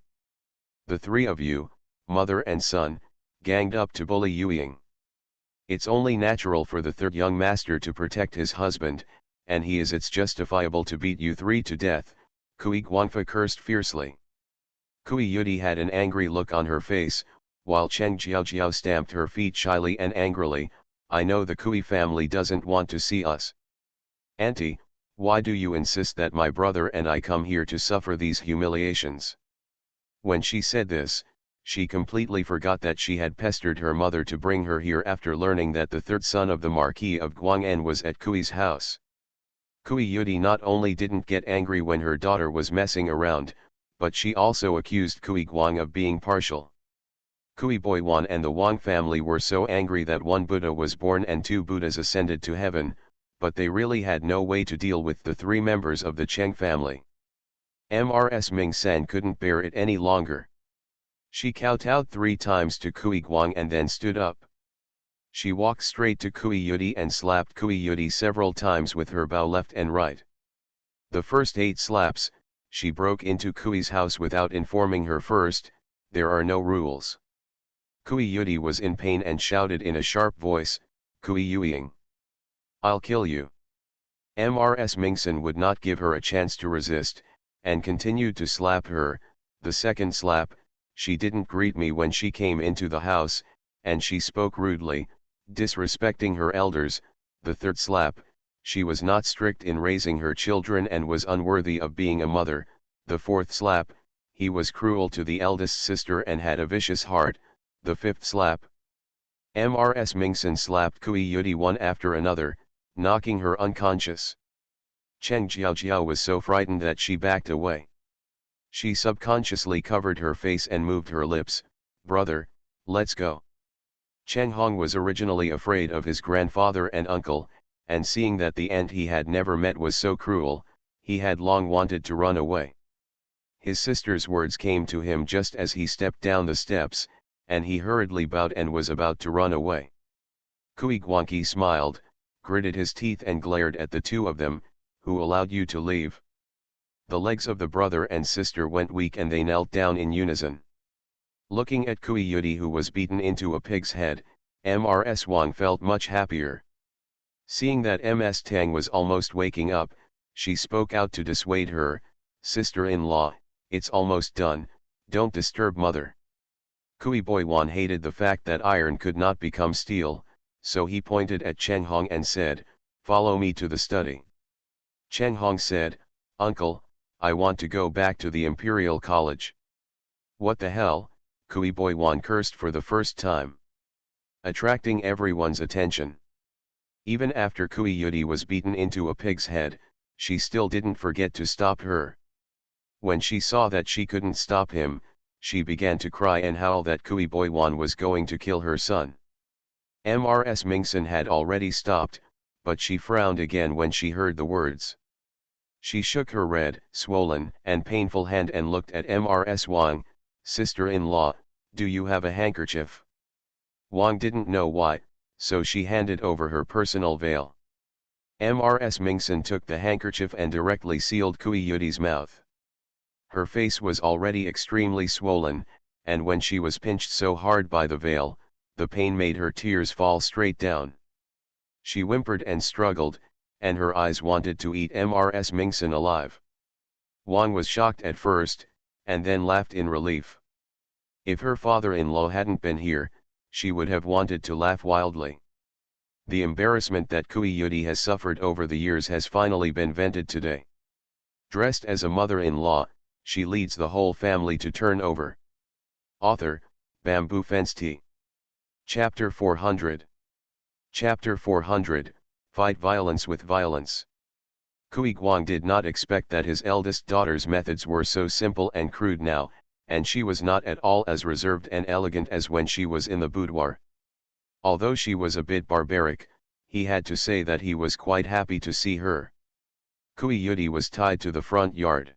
The three of you, mother and son, ganged up to bully Yueying. It's only natural for the third young master to protect his husband, and it's justifiable to beat you three to death, Kui Guangfa cursed fiercely. Kui Yudi had an angry look on her face, while Cheng Jiaojiao stamped her feet shyly and angrily. I know the Kui family doesn't want to see us. Auntie, why do you insist that my brother and I come here to suffer these humiliations? When she said this, she completely forgot that she had pestered her mother to bring her here after learning that the third son of the Marquis of Guang'an was at Kui's house. Kui Yudi not only didn't get angry when her daughter was messing around, but she also accused Kui Guang of being partial. Kui Boiwan and the Wang family were so angry that one Buddha was born and two Buddhas ascended to heaven, but they really had no way to deal with the three members of the Cheng family. Mrs. Ming San couldn't bear it any longer. She kowtowed 3 times to Kui Guang and then stood up. She walked straight to Kui Yudi and slapped Kui Yudi several times with her bow left and right. The first 8 slaps, she broke into Kui's house without informing her first. There are no rules. Kui Yudi was in pain and shouted in a sharp voice, Kui Yueying. I'll kill you. Mrs. Mingson would not give her a chance to resist, and continued to slap her. The second slap, she didn't greet me when she came into the house, and she spoke rudely, disrespecting her elders. The third slap, she was not strict in raising her children and was unworthy of being a mother. The fourth slap, he was cruel to the eldest sister and had a vicious heart. The fifth slap. Mrs. Mingson slapped Kui Yudi one after another, knocking her unconscious. Cheng Jiaojiao was so frightened that she backed away. She subconsciously covered her face and moved her lips. Brother, let's go. Cheng Hong was originally afraid of his grandfather and uncle, and seeing that the aunt he had never met was so cruel, he had long wanted to run away. His sister's words came to him just as he stepped down the steps, and he hurriedly bowed and was about to run away. Kui Guangqi smiled, gritted his teeth and glared at the two of them. Who allowed you to leave? The legs of the brother and sister went weak and they knelt down in unison. Looking at Kui Yudi, who was beaten into a pig's head, Mrs. Wang felt much happier. Seeing that Ms. Tang was almost waking up, she spoke out to dissuade her. Sister-in-law, it's almost done, don't disturb mother. Kui Boiwan hated the fact that iron could not become steel, so he pointed at Cheng Hong and said, follow me to the study. Cheng Hong said, Uncle, I want to go back to the Imperial College. What the hell? Kui Boiwan cursed for the first time, attracting everyone's attention. Even after Kui Yudi was beaten into a pig's head, she still didn't forget to stop her. When she saw that she couldn't stop him, she began to cry and howl that Kui Boiwan was going to kill her son. Mrs. Mingson had already stopped, but she frowned again when she heard the words. She shook her red, swollen, and painful hand and looked at Mrs. Wang. Sister-in-law, do you have a handkerchief? Wang didn't know why, so she handed over her personal veil. Mrs. Mingson took the handkerchief and directly sealed Kui Yudi's mouth. Her face was already extremely swollen, and when she was pinched so hard by the veil, the pain made her tears fall straight down. She whimpered and struggled, and her eyes wanted to eat Mrs. Mingson alive. Wang was shocked at first, and then laughed in relief. If her father-in-law hadn't been here, she would have wanted to laugh wildly. The embarrassment that Kui Yudi has suffered over the years has finally been vented today. Dressed as a mother-in-law, she leads the whole family to turn over. Author, Bamboo Fence Tea. Chapter 400. Chapter 400, Fight Violence with Violence. Kui Guang did not expect that his eldest daughter's methods were so simple and crude now, and she was not at all as reserved and elegant as when she was in the boudoir. Although she was a bit barbaric, he had to say that he was quite happy to see her. Kui Yudi was tied to the front yard.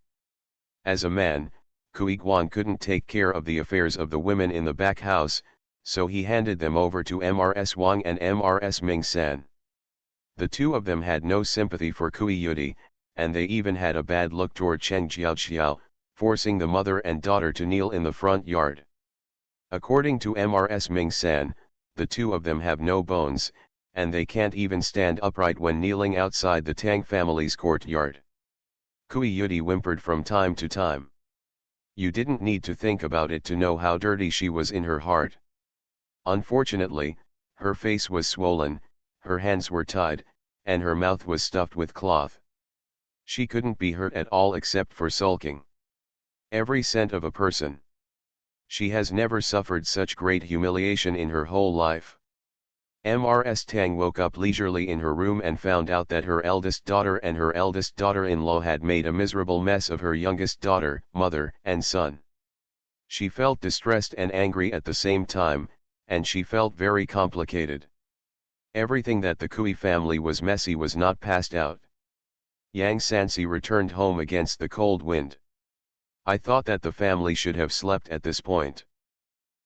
As a man, Kui Guang couldn't take care of the affairs of the women in the back house, so he handed them over to Mrs. Wang and Mrs. Ming San. The two of them had no sympathy for Kui Yudi, and they even had a bad look toward Cheng Jiaojiao, forcing the mother and daughter to kneel in the front yard. According to Mrs. Ming-san, the two of them have no bones, and they can't even stand upright when kneeling outside the Tang family's courtyard. Kui Yudi whimpered from time to time. You didn't need to think about it to know how dirty she was in her heart. Unfortunately, her face was swollen, her hands were tied, and her mouth was stuffed with cloth. She couldn't be hurt at all except for sulking. Every cent of a person. She has never suffered such great humiliation in her whole life. Mrs. Tang woke up leisurely in her room and found out that her eldest daughter and her eldest daughter-in-law had made a miserable mess of her youngest daughter, mother, and son. She felt distressed and angry at the same time, and she felt very complicated. Everything that the Kui family was messy was not passed out. Yang Sansi returned home against the cold wind. I thought that the family should have slept at this point.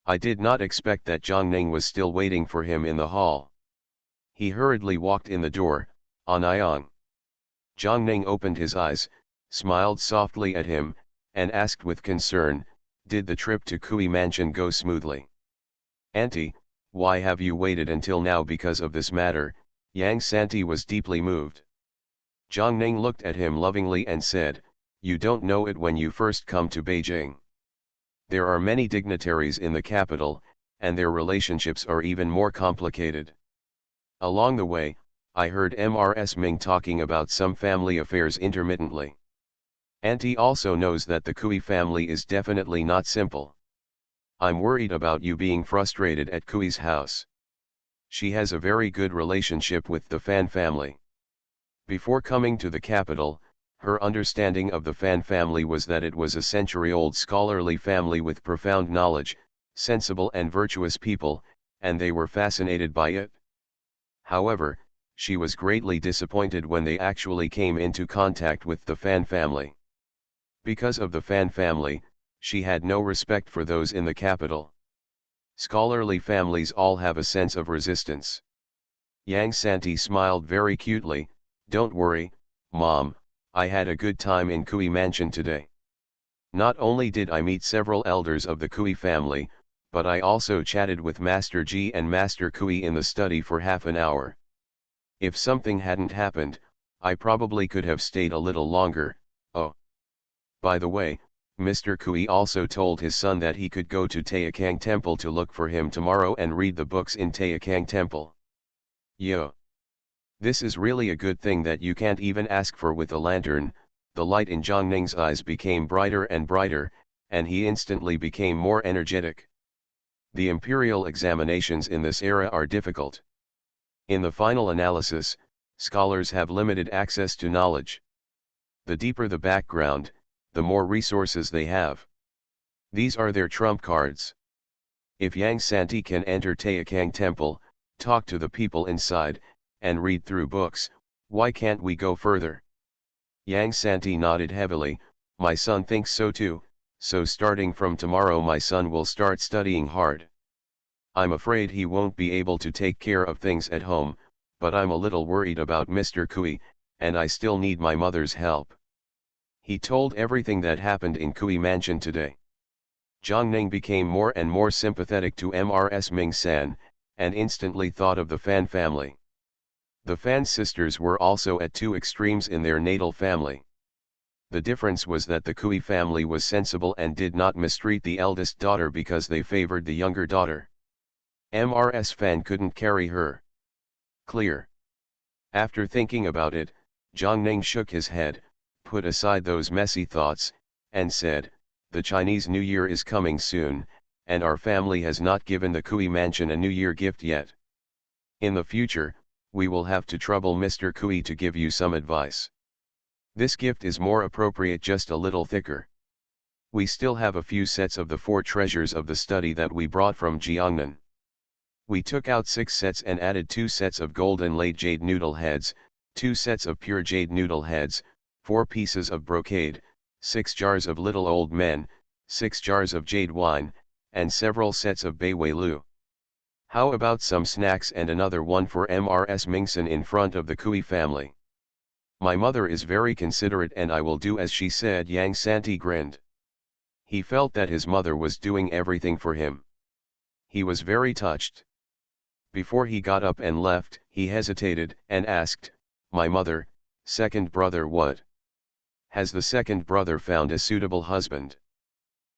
I did not expect that Zhang Ning was still waiting for him in the hall. He hurriedly walked in the door, Anyang. Zhang Ning opened his eyes, smiled softly at him, and asked with concern, did the trip to Kui Mansion go smoothly? Auntie, why have you waited until now because of this matter? Yang Santi was deeply moved. Zhang Ning looked at him lovingly and said, you don't know it when you first come to Beijing. There are many dignitaries in the capital, and their relationships are even more complicated. Along the way, I heard Mrs. Ming talking about some family affairs intermittently. Auntie also knows that the Kui family is definitely not simple. I'm worried about you being frustrated at Kui's house. She has a very good relationship with the Fan family. Before coming to the capital, her understanding of the Fan family was that it was a century-old scholarly family with profound knowledge, sensible and virtuous people, and they were fascinated by it. However, she was greatly disappointed when they actually came into contact with the Fan family. Because of the Fan family, she had no respect for those in the capital. Scholarly families all have a sense of resistance. Yang Santi smiled very cutely, don't worry, Mom, I had a good time in Kui Mansion today. Not only did I meet several elders of the Kui family, but I also chatted with Master Ji and Master Kui in the study for half an hour. If something hadn't happened, I probably could have stayed a little longer. Oh. By the way, Mr. Kui also told his son that he could go to Taikang Temple to look for him tomorrow and read the books in Taikang Temple. Yo. This is really a good thing that you can't even ask for with a lantern. The light in Zhang Ning's eyes became brighter and brighter, and he instantly became more energetic. The imperial examinations in this era are difficult. In the final analysis, scholars have limited access to knowledge. The deeper the background, the more resources they have. These are their trump cards. If Yang Santi can enter Taikang Temple, talk to the people inside, and read through books, why can't we go further? Yang Santi nodded heavily, my son thinks so too, so starting from tomorrow my son will start studying hard. I'm afraid he won't be able to take care of things at home, but I'm a little worried about Mr. Kui, and I still need my mother's help. He told everything that happened in Kui Mansion today. Zhang Ning became more and more sympathetic to Mrs. Ming-san, and instantly thought of the Fan family. The Fan sisters were also at two extremes in their natal family. The difference was that the Kui family was sensible and did not mistreat the eldest daughter because they favored the younger daughter. Mrs. Fan couldn't carry her. Clear. After thinking about it, Zhang Ning shook his head, put aside those messy thoughts, and said, the Chinese New Year is coming soon, and our family has not given the Kui Mansion a New Year gift yet. In the future, we will have to trouble Mr. Kui to give you some advice. This gift is more appropriate, just a little thicker. We still have a few sets of the 4 treasures of the study that we brought from Jiangnan. We took out 6 sets and added 2 sets of golden laid jade noodle heads, 2 sets of pure jade noodle heads, 4 pieces of brocade, 6 jars of little old men, 6 jars of jade wine, and several sets of Beiwei Lu. How about some snacks and another one for Mrs. Mingson in front of the Kui family? My mother is very considerate and I will do as she said. Yang Santi grinned. He felt that his mother was doing everything for him. He was very touched. Before he got up and left, he hesitated and asked, "My mother, second brother, what? Has the second brother found a suitable husband?"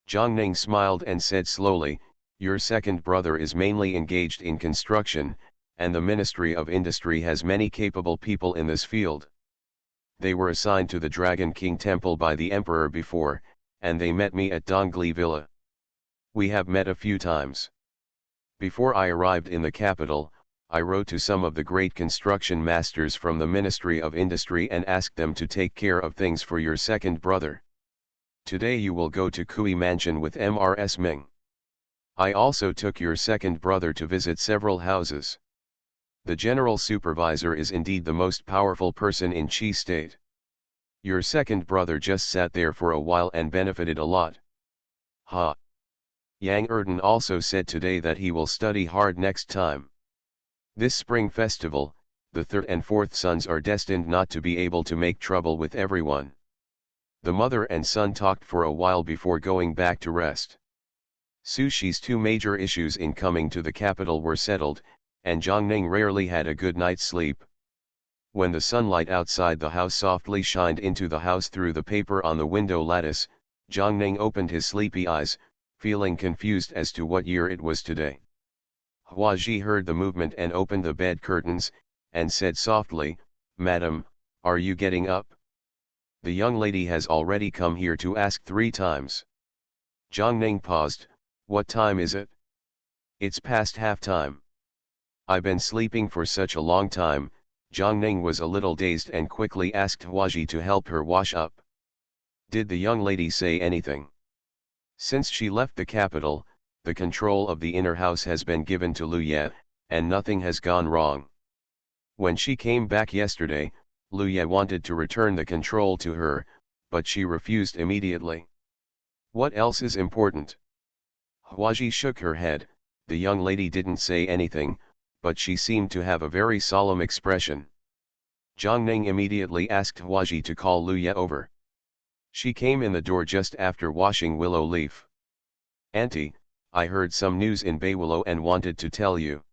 Zhang Ning smiled and said slowly, "Your second brother is mainly engaged in construction, and the Ministry of Industry has many capable people in this field. They were assigned to the Dragon King Temple by the Emperor before, and they met me at Dongli Villa. We have met a few times. Before I arrived in the capital, I wrote to some of the great construction masters from the Ministry of Industry and asked them to take care of things for your second brother. Today you will go to Kui Mansion with Mrs. Ming. I also took your second brother to visit several houses. The general supervisor is indeed the most powerful person in Qi State. Your second brother just sat there for a while and benefited a lot. Ha! Yang Erden also said today that he will study hard next time. This spring festival, the third and fourth sons are destined not to be able to make trouble with everyone." The mother and son talked for a while before going back to rest. Su Shi's two major issues in coming to the capital were settled, and Zhang Ning rarely had a good night's sleep. When the sunlight outside the house softly shined into the house through the paper on the window lattice, Zhang Ning opened his sleepy eyes, feeling confused as to what year it was today. Hua Ji heard the movement and opened the bed curtains, and said softly, "Madam, are you getting up? The young lady has already come here to ask 3 times. Zhang Ning paused. "What time is it?" "It's past half time." "I've been sleeping for such a long time." Zhang Ning was a little dazed and quickly asked Hua Ji to help her wash up. "Did the young lady say anything?" "Since she left the capital, the control of the inner house has been given to Lu Ye, and nothing has gone wrong. When she came back yesterday, Lu Ye wanted to return the control to her, but she refused immediately." "What else is important?" Hua Ji shook her head. "The young lady didn't say anything, but she seemed to have a very solemn expression." Zhang Ning immediately asked Hua Ji to call Lu Ye over. She came in the door just after washing Willow Leaf. "Auntie, I heard some news in Baywillow and wanted to tell you."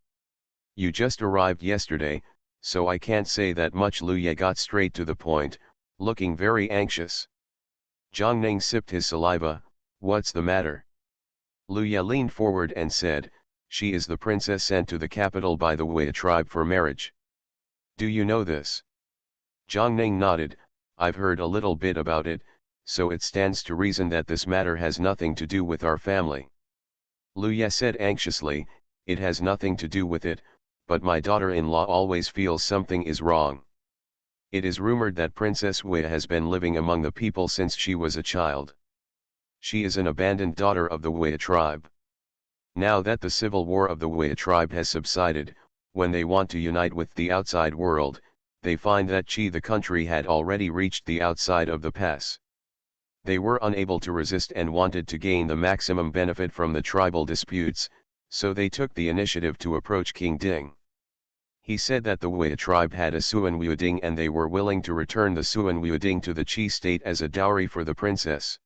"You just arrived yesterday, so I can't say that much." Lu Ye got straight to the point, looking very anxious. Zhang Ning sipped his saliva. "What's the matter?" Lu Ye leaned forward and said, "She is the princess sent to the capital by the Wei tribe for marriage. Do you know this?" Zhang Ning nodded. "I've heard a little bit about it, so it stands to reason that this matter has nothing to do with our family." Lu Ye said anxiously, "It has nothing to do with it, but my daughter-in-law always feels something is wrong. It is rumored that Princess Wei has been living among the people since she was a child. She is an abandoned daughter of the Wei tribe. Now that the civil war of the Wei tribe has subsided, when they want to unite with the outside world, they find that Qi the country had already reached the outside of the pass. They were unable to resist and wanted to gain the maximum benefit from the tribal disputes, so they took the initiative to approach King Ding. He said that the Wei tribe had a Suan Wuading and they were willing to return the Suan Wuading to the Qi state as a dowry for the princess.